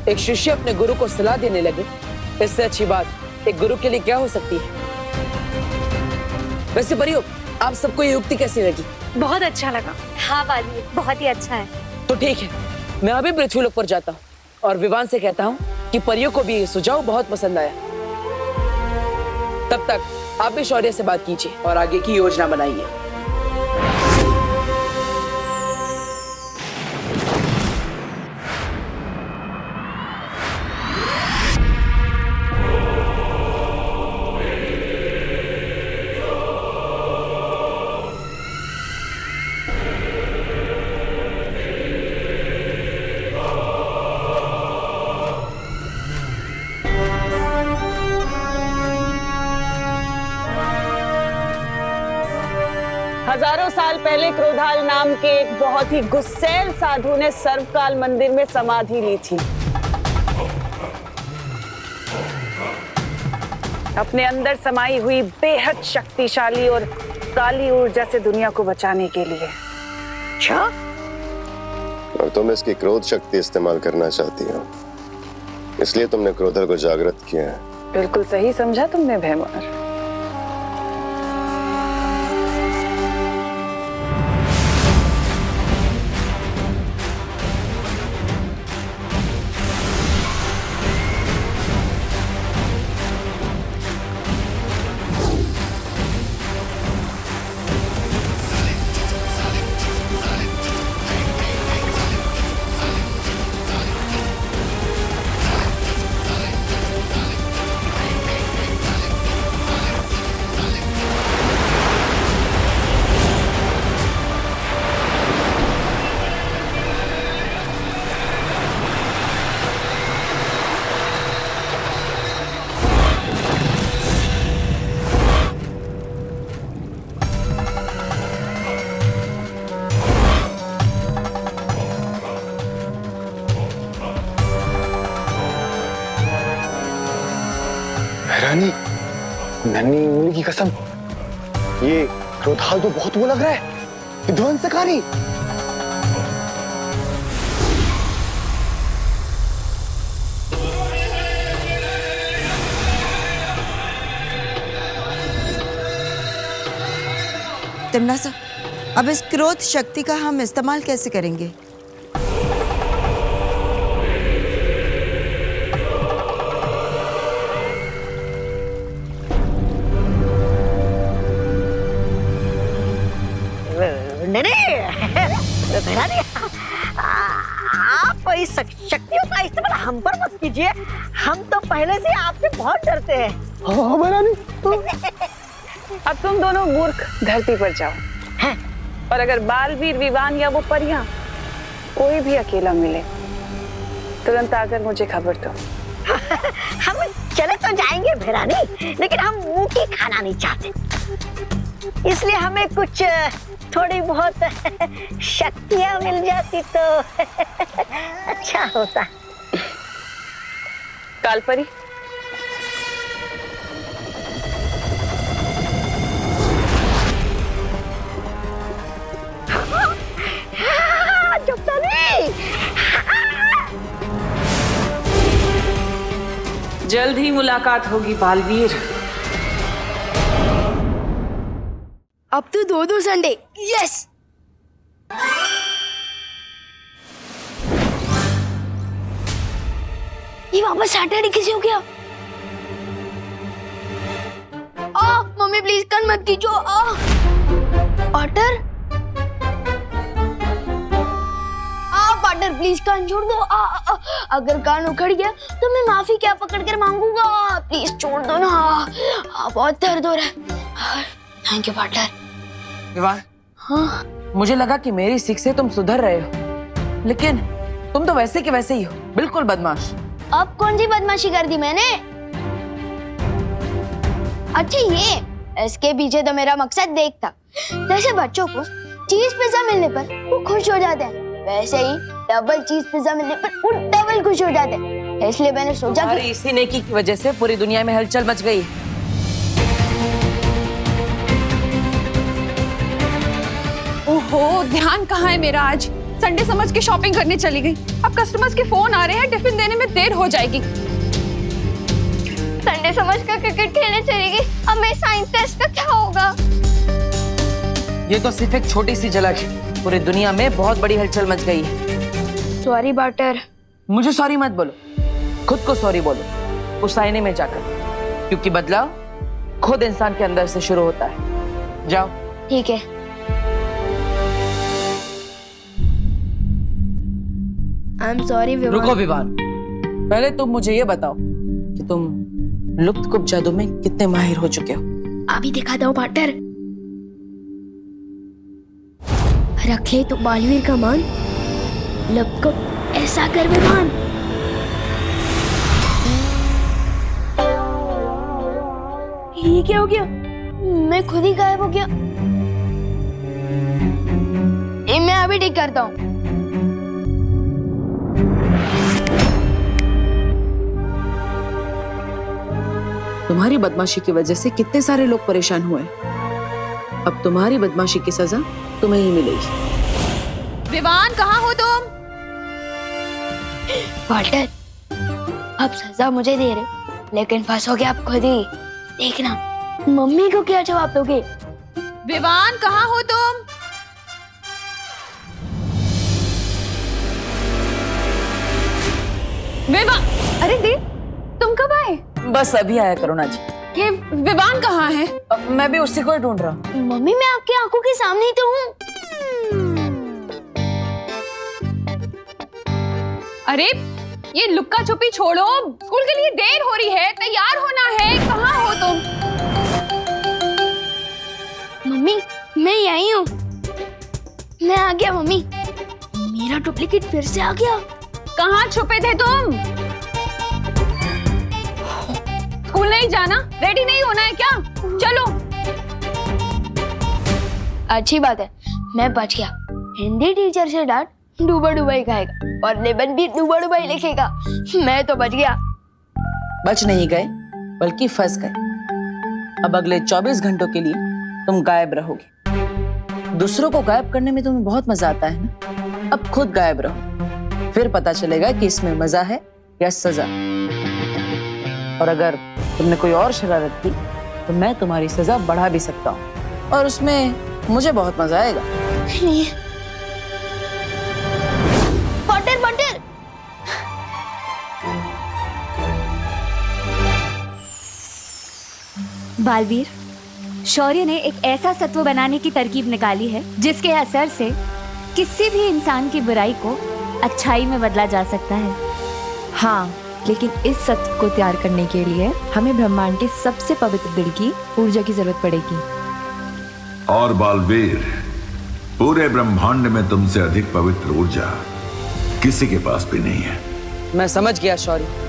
एक शिष्य अपने गुरु को सलाह देने लगे, इससे अच्छी बात एक गुरु के लिए क्या हो सकती है। वैसे परियो, आप सबको ये युक्ति कैसी लगी? बहुत अच्छा लगा। हाँ बालवीर, बहुत ही अच्छा है। तो ठीक है, मैं अभी पृथ्वीलोक पर जाता हूँ और विवान से कहता हूँ कि परियों को भी ये सुझाव बहुत पसंद आया। तब तक आप भी शौर्य से बात कीजिए और आगे की योजना बनाइए। हजारों साल पहले क्रोधाल नाम के एक बहुत ही गुस्सैल साधु ने सर्वकाल मंदिर में समाधि ली थी, अपने अंदर समाई हुई बेहद शक्तिशाली और काली ऊर्जा से दुनिया को बचाने के लिए। अच्छा, और तुम इसकी क्रोध शक्ति इस्तेमाल करना चाहती हो, इसलिए तुमने क्रोधल को जागृत किया है। बिल्कुल सही समझा तुमने भैमार। बेरानी, नन्ही उंगली की कसम, ये क्रोधाल तो बहुत वो लग रहा है, विध्वंसकारी। तिमनासा, अब इस क्रोध शक्ति का हम इस्तेमाल कैसे करेंगे? नहीं, आप इस शक्तियों का इस्तेमाल हम पर मत कीजिए। हम तो पहले से आपसे बहुत डरते हैं। हाँ बेरानी। अब तुम दोनों मूर्ख धरती पर जाओ, और अगर बालवीर, विवान या वो परियां कोई भी अकेला मिले, तुरंत आकर मुझे खबर दो। हम चले तो जाएंगे भेरानी, लेकिन हम मुंह की खाना नहीं चाहते, इसलिए हमें कुछ थोड़ी बहुत शक्तियां मिल जाती तो अच्छा होता। कालपरी, जल्द ही मुलाकात होगी बालवीर। अब तो दो संडे। यस। ये वापस सैटरडे कैसे हो गया? मम्मी प्लीज कान मत कीजो। पार्टनर, पार्टनर प्लीज कान छोड़ दो। अगर कान उखड़ गया तो मैं माफी क्या पकड़ कर मांगूंगा। प्लीज छोड़ दो ना। बहुत दर्द हो रहा है। Thank you partner. विवान, हाँ, मुझे लगा कि मेरी सीख से तुम सुधर रहे हो, लेकिन तुम तो वैसे के वैसे ही हो, बिल्कुल बदमाश। अब कौन सी बदमाशी कर दी मैंने? अच्छा, ये इसके पीछे तो मेरा मकसद देख था। जैसे बच्चों को चीज पिज्जा मिलने पर वो खुश हो जाते हैं, वैसे ही डबल चीज पिज्जा मिलने पर वो डबल खुश हो जाते हैं। इसलिए मैंने सोचा कि इसी नेकी की वजह से पूरी दुनिया में हलचल मच गई। ओहो, ध्यान कहाँ है मेरा? आज संडे समझ के शॉपिंग करने चली गई। अब कस्टमर्स के फोन आ रहे हैं, टिफिन देने में देर हो जाएगी। संडे समझ कर क्रिकेट खेलने चली गई। अब मेरे साइंस टेस्ट का क्या होगा? ये तो सिर्फ एक छोटी सी झलक है, पूरी दुनिया में बहुत बड़ी हलचल मच गई है। Sorry water. मुझे सॉरी मत बोलो, खुद को सॉरी बोलो, उस आईने में जाकर, क्योंकि बदलाव खुद इंसान के अंदर से शुरू होता है। जाओ। ठीक है। I am sorry Vivaan. रुको विवान, पहले तुम मुझे ये बताओ कि तुम लुप्त कुप जादू में कितने माहिर हो चुके हो? अभी दिखाता हूँ पार्टनर। रख ले तो बालवीर का मान, लुप्त कुप ऐसा कर विवान। ये क्या हो गया? मैं खुद ही गायब हो गया। ये मैं अभी ठीक करता हूँ। तुम्हारी बदमाशी की वजह से कितने सारे लोग परेशान हुए। अब तुम्हारी बदमाशी की सजा तुम्हें ही मिलेगी। विवान, कहाँ हो तुम? वाल्टर, अब सजा मुझे दे रहे, लेकिन फंसोगे आप खुद ही। देखना मम्मी को क्या जवाब दोगे। विवान, कहाँ हो तुम? विवान, अरे दी, तुम कब आए? बस अभी आया करुणा जी। ये विवान कहाँ है? मैं भी उसी को ही ढूंढ रहा हूँ। मम्मी, मैं आपकी आंखों के सामने ही तो हूँ। अरे ये लुक्का छुपी छोड़ो, स्कूल के लिए देर हो रही है, तैयार होना है। कहाँ हो तुम? मम्मी, मैं यही हूँ। मैं आ गया मम्मी। मेरा डुप्लीकेट फिर से आ गया। कहाँ छुपे थे तुम? स्कूल नहीं जाना? रेडी नहीं होना है क्या? चलो। अच्छी बात है, मैं बच गया। हिंदी टीचर से डांट डूबा डुबाई खाएगा और निबंध भी डूबा डुबाई लिखेगा। मैं तो बच गया। बच नहीं गए, बल्कि फंस गए। अब अगले 24 घंटों के लिए तुम गायब रहोगे। दूसरों को गायब करने में तुम्हें बहुत मजा आता है ना, अब खुद गायब रहो, फिर पता चलेगा कि इसमें मजा है या सजा। और अगर तुमने कोई और शरारत की तो मैं तुम्हारी सजा बढ़ा भी सकता हूँ, और उसमें मुझे बहुत मजा आएगा। पॉटर पॉटर, बालवीर, शौर्य ने एक ऐसा सत्व बनाने की तरकीब निकाली है जिसके असर से किसी भी इंसान की बुराई को अच्छाई में बदला जा सकता है। हाँ, लेकिन इस सत्व को तैयार करने के लिए हमें ब्रह्मांड के सबसे पवित्र दिल की ऊर्जा की जरूरत पड़ेगी। और बालवीर, पूरे ब्रह्मांड में तुमसे अधिक पवित्र ऊर्जा किसी के पास भी नहीं है। मैं समझ गया शौर्य।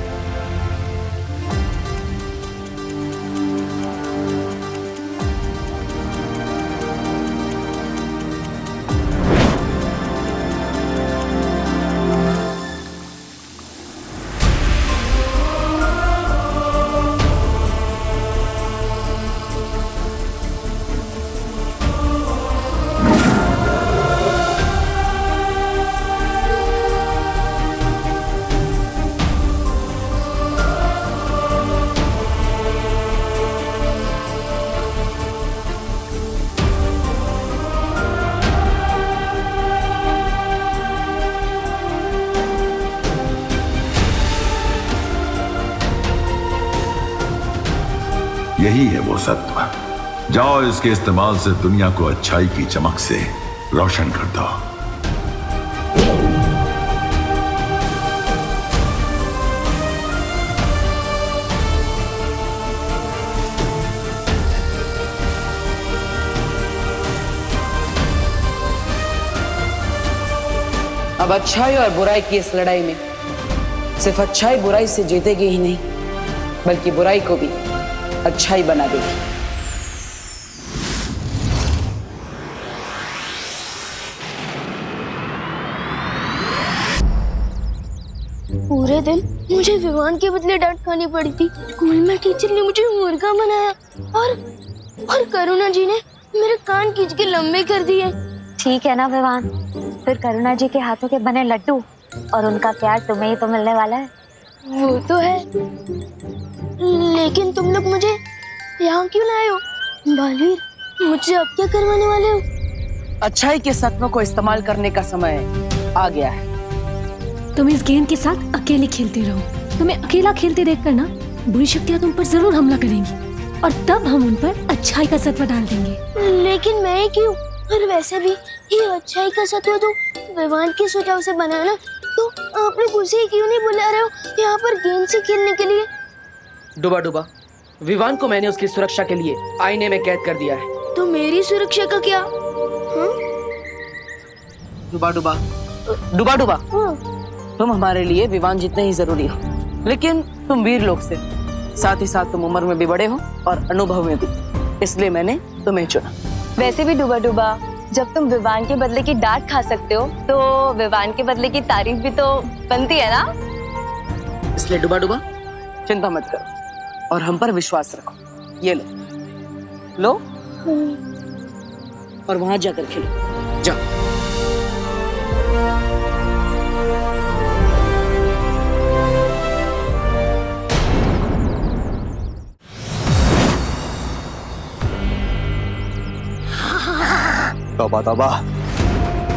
यही है वो सत्व। जाओ, इसके इस्तेमाल से दुनिया को अच्छाई की चमक से रोशन कर दो। अब अच्छाई और बुराई की इस लड़ाई में सिर्फ अच्छाई बुराई से जीतेगी ही नहीं, बल्कि बुराई को भी अच्छाई बना देगी। पूरे दिन मुझे विवान के बदले डांट खानी पड़ी थी। स्कूल में टीचर ने मुझे मुर्गा बनाया और करुणा जी ने मेरे कान खींच के लंबे कर दिए। ठीक है ना विवान, फिर करुणा जी के हाथों के बने लड्डू और उनका प्यार तुम्हें ही तो मिलने वाला है। वो तो है, लेकिन तुम लोग मुझे यहाँ क्यों लाए हो? बालवीर, मुझे अब क्या करवाने वाले हो? अच्छाई के सत्वों को इस्तेमाल करने का समय आ गया है। तुम इस गेंद के साथ अकेले खेलते रहो। तुम्हें अकेला खेलते देखकर ना बुरी शक्तियाँ तुम पर जरूर हमला करेंगी, और तब हम उन पर अच्छाई का सत्व डाल देंगे। लेकिन मैं क्यों? और वैसे भी ये अच्छाई का सत्व तो विवान के सुझाव से बना ना, तो आप लोग उसे क्यों नहीं बुला रहे हो यहाँ पर गेंद से खेलने के लिए? डुबा डुबा, विवान को मैंने उसकी सुरक्षा के लिए आईने में कैद कर दिया है। तो मेरी सुरक्षा का क्या? डुबा डुबा, डुबा डुबा, तुम हमारे लिए विवान जितने ही जरूरी हो, लेकिन तुम वीर लोग से, साथ ही साथ तुम उम्र में भी बड़े हो और अनुभव में भी, इसलिए मैंने तुम्हें चुना। वैसे भी डुबा डुबा, जब तुम विवान के बदले की डांट खा सकते हो तो विवान के बदले की तारीफ भी तो बनती है ना। इसलिए डुबा डुबा, चिंता मत करो और हम पर विश्वास रखो। ये लो और वहां जाकर खेलो, जाओ। तौबा तौबा,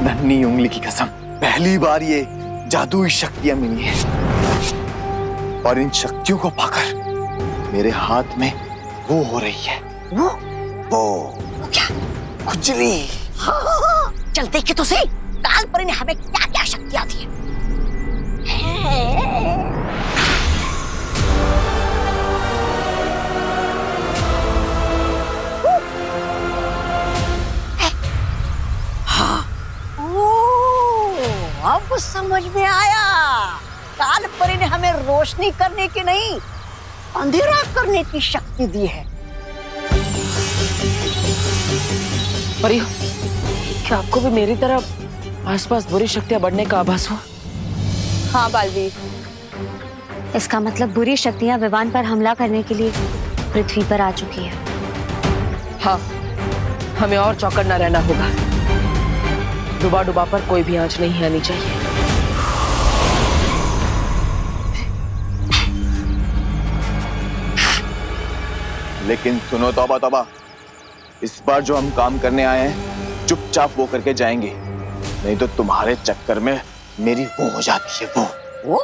नन्ही उंगली की कसम, पहली बार ये जादुई शक्तियां मिली हैं, और इन शक्तियों को पाकर मेरे हाथ में वो हो रही है। वो क्या? खुजली। चल देखे तो सही, काल परी ने हमें क्या क्या शक्तियां दी है। अब समझ में आया, काल परी ने हमें रोशनी करने की नहीं, अंधेरा करने की शक्ति दी है। परियो, क्या आपको भी मेरी तरह आसपास बुरी शक्तियां बढ़ने का आभास हुआ? हाँ बालवीर, इसका मतलब बुरी शक्तियां विवान पर हमला करने के लिए पृथ्वी पर आ चुकी है। हाँ, हमें और चौकन्ना रहना होगा। डुबा डुबा पर कोई भी आंच नहीं आनी चाहिए। लेकिन सुनो तौबा तौबा, इस बार जो हम काम करने आए हैं चुपचाप वो करके जाएंगे, नहीं तो तुम्हारे चक्कर में मेरी वो हो जाती है, वो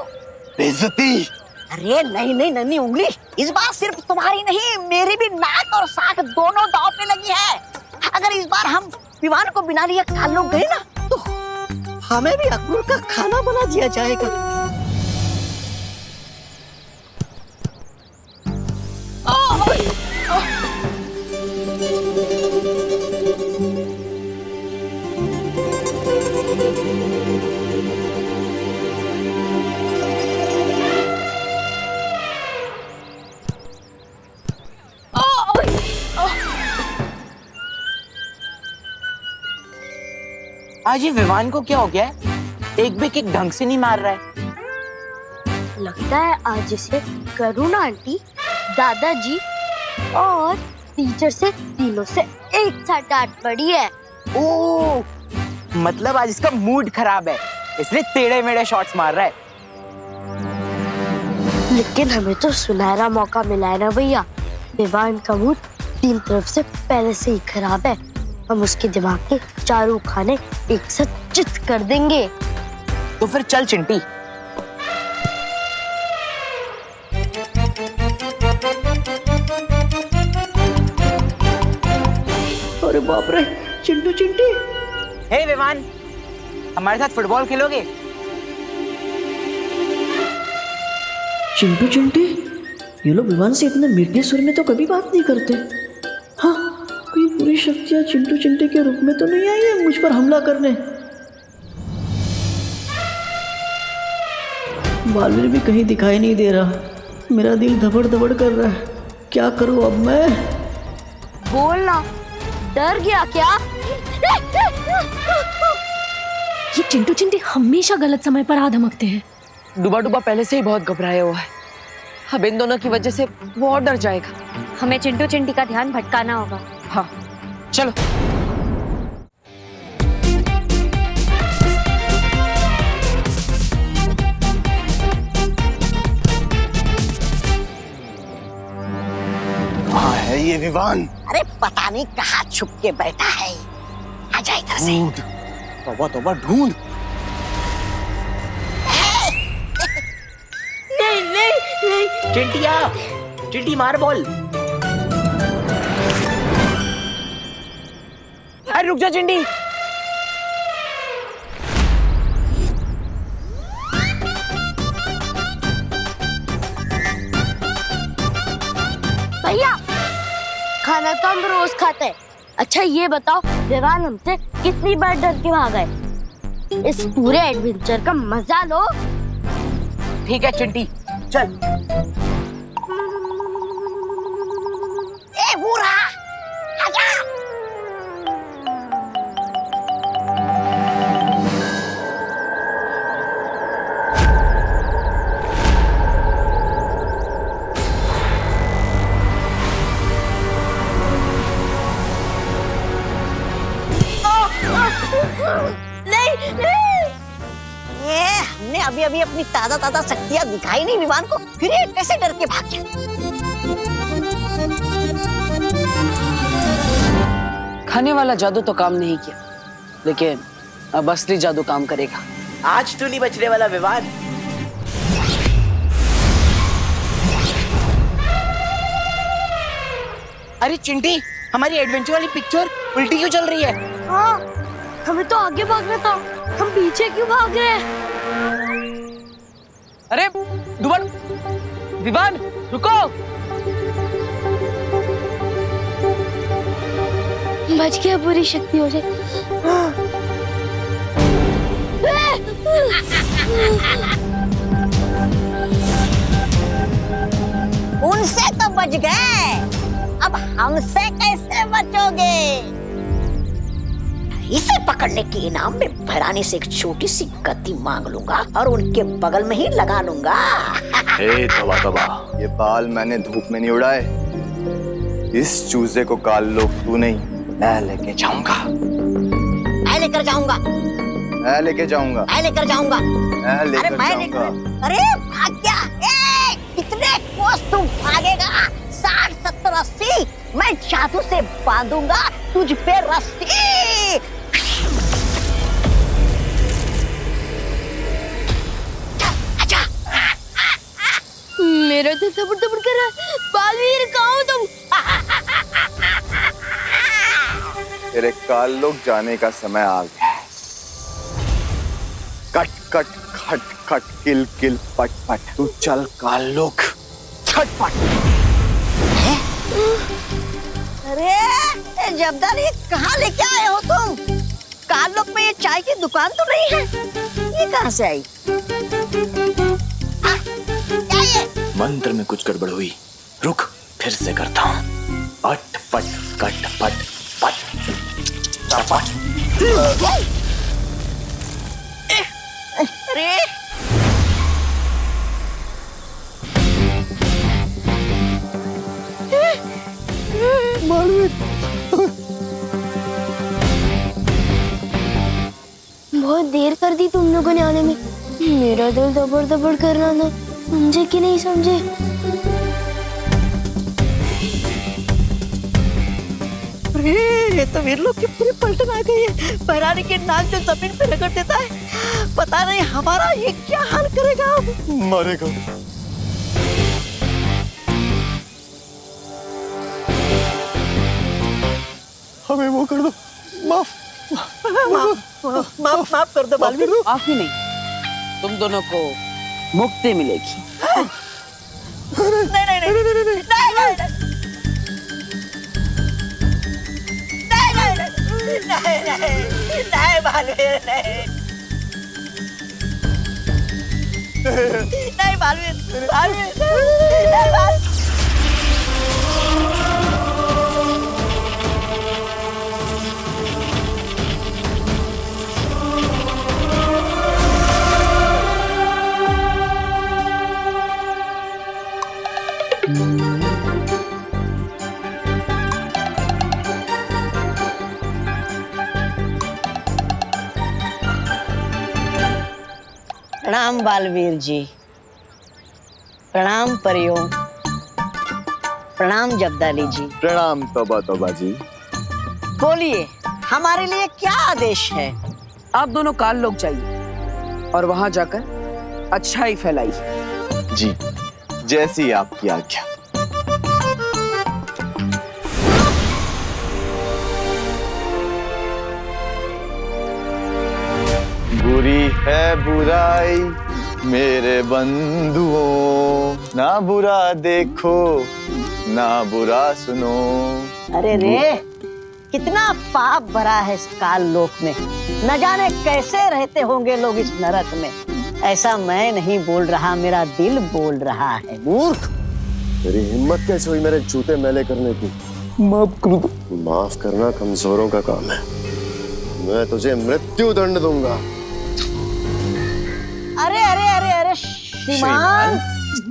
बेइज्जती। अरे नहीं नहीं नन्ही उंगली, इस बार सिर्फ तुम्हारी नहीं मेरी भी नाक और साख दोनों दांव पे लगी है। अगर इस बार हम विमान को बिना लिए काल लोग गए ना तो हमें भी अक्रूर का खाना बना दिया जाएगा। आज ये विमान को क्या हो गया है? एक भी किक ढंग से नहीं मार रहा है। लगता है आज इसे करुणा आंटी, दादाजी और टीचर से तीनों से एक साथ डांट पड़ी है। ओह, मतलब आज इसका मूड खराब है, इसलिए टेढ़े मेढ़े शॉट्स मार रहा है। लेकिन हमें तो सुनहरा मौका मिला है ना भैया। विवान का मूड तीन तरफ से पहले से ही खराब है। हम उसके दिमाग के चारों खाने एक साथ चित कर देंगे। तो फिर चल चिंटी। अरे बाप रे, चिंटू चिंटी। हे विमान, हमारे साथ फुटबॉल खेलोगे? चिंटू चिंटी, ये लोग विमान से इतने मीठे सुर में तो कभी बात नहीं करते। हाँ, कोई बुरी शक्तियां चिंटू चिंटी के रूप में तो नहीं आई है मुझ पर हमला करने। बालवीर भी कहीं दिखाई नहीं दे रहा। मेरा दिल धबड़ धबड़ कर रहा है। क्या करूं अब मैं? बोलना, डर गया क्या? ये चिंटू चिंटी हमेशा गलत समय पर आ धमकते हैं। डुबा डुबा पहले से ही बहुत घबराया हुआ है। अब इन दोनों की वजह से वो और डर जाएगा। हमें चिंटू चिंटी का ध्यान भटकाना होगा। हाँ, चलो। कहाँ है ये विमान? अरे पता नहीं कहाँ छुप के बैठा है। आजा इधर से। तौबा तौबा ढूंढ। नहीं नहीं नहीं। चिंटिया, चिंटी मार बॉल। अरे रुक जा चिंटी। भैया, खाना तो हम रोज खाते हैं। अच्छा ये बताओ, विवान हमसे कितनी बार डर के वहां गए? इस पूरे एडवेंचर का मजा लो। ठीक है चिंटी, चल। ए बूढ़ा, आजा। नहीं नहीं। ये हमने अभी अभी अपनी ताजा ताजा शक्तियां दिखाई नहीं विमान को, फिर ये कैसे डर के भाग गया? खाने वाला जादू तो काम नहीं किया, लेकिन अब असली जादू काम करेगा। आज तो नहीं बचने वाला विवान। अरे चिंटी, हमारी एडवेंचर वाली पिक्चर उल्टी क्यों चल रही है? हाँ, हमें तो आगे भागना था, हम पीछे क्यों भाग रहे हैं? अरे दुबन, विवान रुको। बच गया बुरी शक्तियों से। उनसे तो बच गए, अब हमसे कैसे बचोगे? इसे पकड़ने के इनाम में भैरानी से एक छोटी सी गद्दी मांग लूंगा और उनके बगल में ही लगा लूंगा। तौबा तौबा, ये बाल मैंने धूप में नहीं उड़ाए। इस चूजे को काल लोग तू नहीं, मैं लेके जाऊंगा। मैं लेकर जाऊंगा, मैं लेके जाऊंगा, मैं लेकर जाऊंगा। मैं लेकर जाऊंगा। अरे भाग गया। कितने कोस तू भागेगा? 60, 70, 80। मैं जादू से बांधूंगा तुझ पे रस्सी। मेरा दिल धबड़ धबड़ कर रहा है। बालवीर कहाँ हो तुम? तेरे काल लोग जाने का समय आ गया है। कट कट खट खट किल किल पट पट, तू चल काल लोग छटपट। अरे जब्दार, ये कहाँ लेके आए हो तुम? काल लोग में ये चाय की दुकान तो नहीं है, ये कहाँ से आई? क्या ये? मंत्र में कुछ गड़बड़ हुई, रुक फिर से करता हूँ। अट पट कट पट पट पट। अरे बहुत देर कर दी तुम लोगों ने आने में। मेरा दिल दबड़ दबड़ कर रहा था। समझे कि नहीं समझे? ये तो वीर लोग की पूरी पलटन आ गई है। भैरानी के नाक जो जमीन पे रगड़ देता है, पता नहीं हमारा ये क्या हाल करेगा। मरेगा। हमें वो कर दो, माफ माफ कर दो बालवीर। माफी नहीं, तुम दोनों को मुक्ति मिलेगी। नहीं नहीं नहीं नहीं नहीं नहीं बालवीर, नहीं बालवीर, बालवीर। प्रणाम बालवीर जी, प्रणाम परियों, प्रणाम जब्दाली जी। प्रणाम तौबा तौबा जी। बोलिए, हमारे लिए क्या आदेश है? आप दोनों काल लोग जाइए और वहां जाकर अच्छाई फैलाइए। जी, जैसी आपकी आज्ञा। बुरी है बुराई मेरे बंधुओं, ना बुरा देखो ना बुरा सुनो। अरे रे, कितना पाप भरा है इस काल लोक में। न जाने कैसे रहते होंगे लोग इस नरक में। ऐसा मैं नहीं बोल रहा, मेरा दिल बोल रहा है। मूर्ख, तेरी हिम्मत कैसे हुई मेरे जूते मैले करने की? माफ कर दो। माफ करना कमजोरों का काम है। मैं तुझे मृत्यु दंड दूंगा। अरे अरे अरे अरे श्रीमान,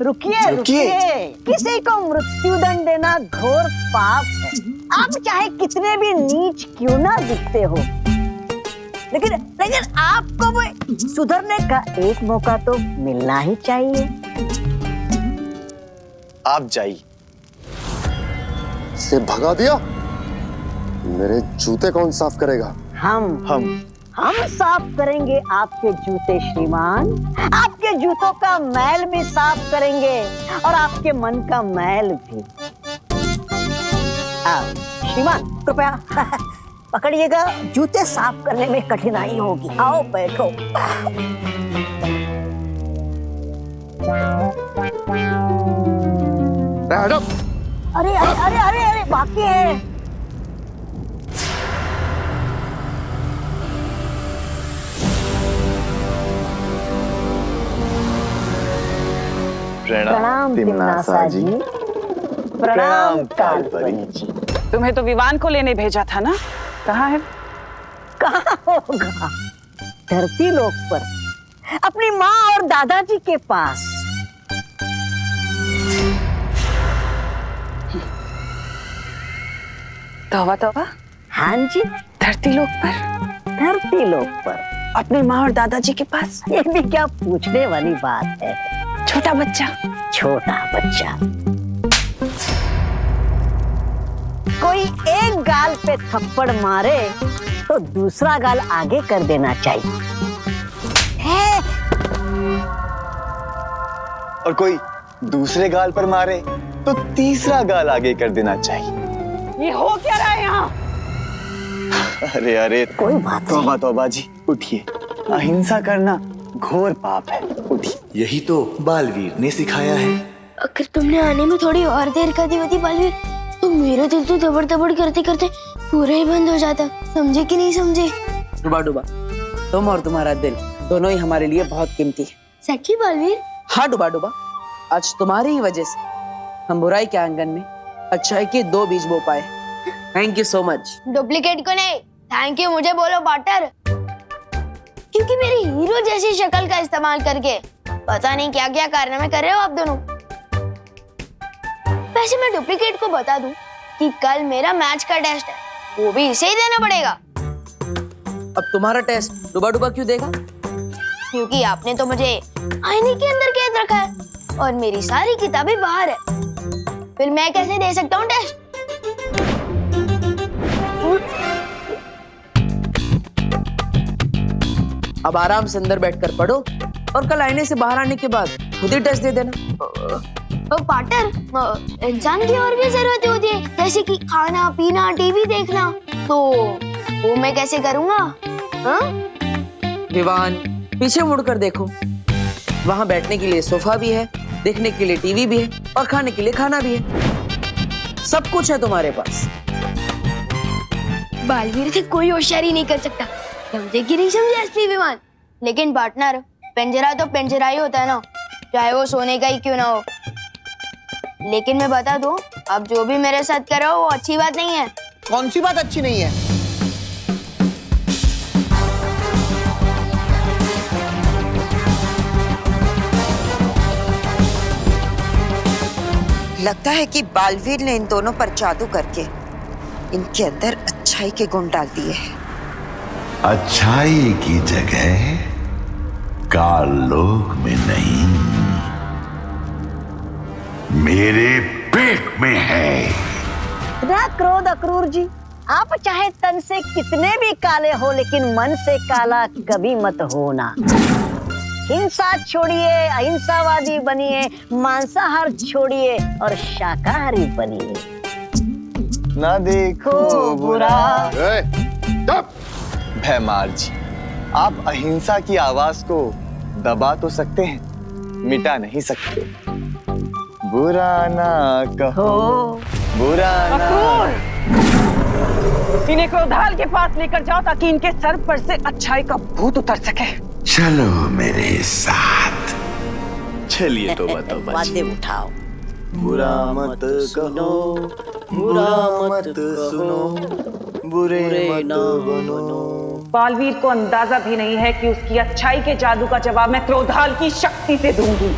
रुकिए रुकिए। किसी को मृत्यु दंड देना घोर पाप है। आप चाहे कितने भी नीच क्यों ना दिखते हो, लेकिन आपको भी सुधरने का एक मौका तो मिलना ही चाहिए। आप जाइए। से भगा दिया? मेरे जूते कौन साफ करेगा? हम साफ करेंगे आपके जूते श्रीमान। आपके जूतों का मैल भी साफ करेंगे और आपके मन का मैल भी। श्रीमान कृपया पकड़िएगा, जूते साफ करने में कठिनाई होगी। आओ बैठो। अरे अरे अरे अरे अरे बाकी है। प्रणाम तिम्नासा जी। प्रणाम कालपरी जी। तुम्हें तो विवान को लेने भेजा था ना, कहाँ है? कहाँ होगा? धरती लोक पर, अपनी माँ और दादाजी के पास। तौबा तौबा, हाँ जी, धरती लोक पर, धरती लोक पर अपनी माँ और दादाजी के पास। ये भी क्या पूछने वाली बात है? छोटा बच्चा, छोटा बच्चा। कोई एक गाल पे थप्पड़ मारे तो दूसरा गाल आगे कर देना चाहिए है? और कोई दूसरे गाल पर मारे तो तीसरा गाल आगे कर देना चाहिए। ये हो क्या रहा है यहाँ? अरे अरे, कोई बात नहीं। तौबा तौबा जी, उठिए। अहिंसा करना घोर पाप है, उठिए। यही तो बालवीर ने सिखाया है। अगर तुमने आने में थोड़ी और देर कर दी होती बालवीर, तो मेरा दिल तो दबड़ दबड़ करते करते पूरा ही बंद हो जाता। समझे कि नहीं समझे? डुबा डुबा, तुम और तुम्हारा दिल दोनों ही हमारे लिए बहुत कीमती है। सच्ची बालवीर? हाँ डुबा डुबा, आज तुम्हारी ही वजह से हम बुराई के आंगन में अच्छाई के 2 बीज बो पाए। Thank you so much. Duplicate को नहीं, थैंक यू मुझे बोलो पार्टनर, क्योंकि मेरी हीरो जैसी शक्ल का इस्तेमाल करके पता नहीं क्या क्या कारनामे कर रहे हो आप दोनों। वैसे मैं डुप्लीकेट को बता दूं कि कल मेरा मैच का टेस्ट है, वो भी इसे ही देना पड़ेगा। अब तुम्हारा टेस्ट डुबा डुबा क्यों देगा? क्योंकि आपने तो मुझे आईने के अंदर कैद रखा है और मेरी सारी किताबें बाहर है, फिर मैं कैसे दे सकता हूँ टेस्ट? अब आराम से अंदर बैठकर पढ़ो और कल आईने से बाहर आने के बाद खुद ही टेस्ट दे देना। पार्टनर, इंसान की और भी जरूरतें होती है, जैसे कि खाना पीना, टीवी देखना, तो वो मैं कैसे करूँगा? हाँ? विवान, पीछे मुड़कर देखो, वहाँ बैठने के लिए सोफा भी है, देखने के लिए टीवी भी है और खाने के लिए खाना भी है। सब कुछ है तुम्हारे पास। बालवीर से कोई होशियारी नहीं कर सकता, समझे कि नहीं समझे असली विमान? लेकिन पार्टनर, पिंजरा तो पिंजरा ही होता है ना, चाहे वो सोने का ही क्यों ना हो। लेकिन मैं बता दूं, अब जो भी मेरे साथ कर रहे हो वो अच्छी बात नहीं है। कौन सी बात अच्छी नहीं है? लगता है कि बालवीर ने इन दोनों पर जादू करके इनके अंदर अच्छाई के गुण डाल दिए हैं। अच्छाई की जगह काल लोक में नहीं, मेरे पेट में है। ना क्रोध अक्रूर जी, आप चाहे तन से कितने भी काले हो, लेकिन मन से काला कभी मत होना। हिंसा छोड़िए, अहिंसावादी बनिए, मांसाहार छोड़िए और शाकाहारी बनिए। ना देखो बुरा। भैमार जी, आप अहिंसा की आवाज को दबा तो सकते हैं, मिटा नहीं सकते। बुरा ना कहो, बुरा ना। इन्हें क्रोधाल के पास लेकर जाओ ताकि इनके सर पर से अच्छाई का भूत उतर सके। चलो मेरे साथ। चलिए तौबा तौबा जी। बातें उठाओ। बुरा मत कहो, बुरा मत सुनो, बुरे मत बनो। बालवीर को अंदाजा भी नहीं है कि उसकी अच्छाई के जादू का जवाब मैं क्रोधाल की शक्ति से दूंगी।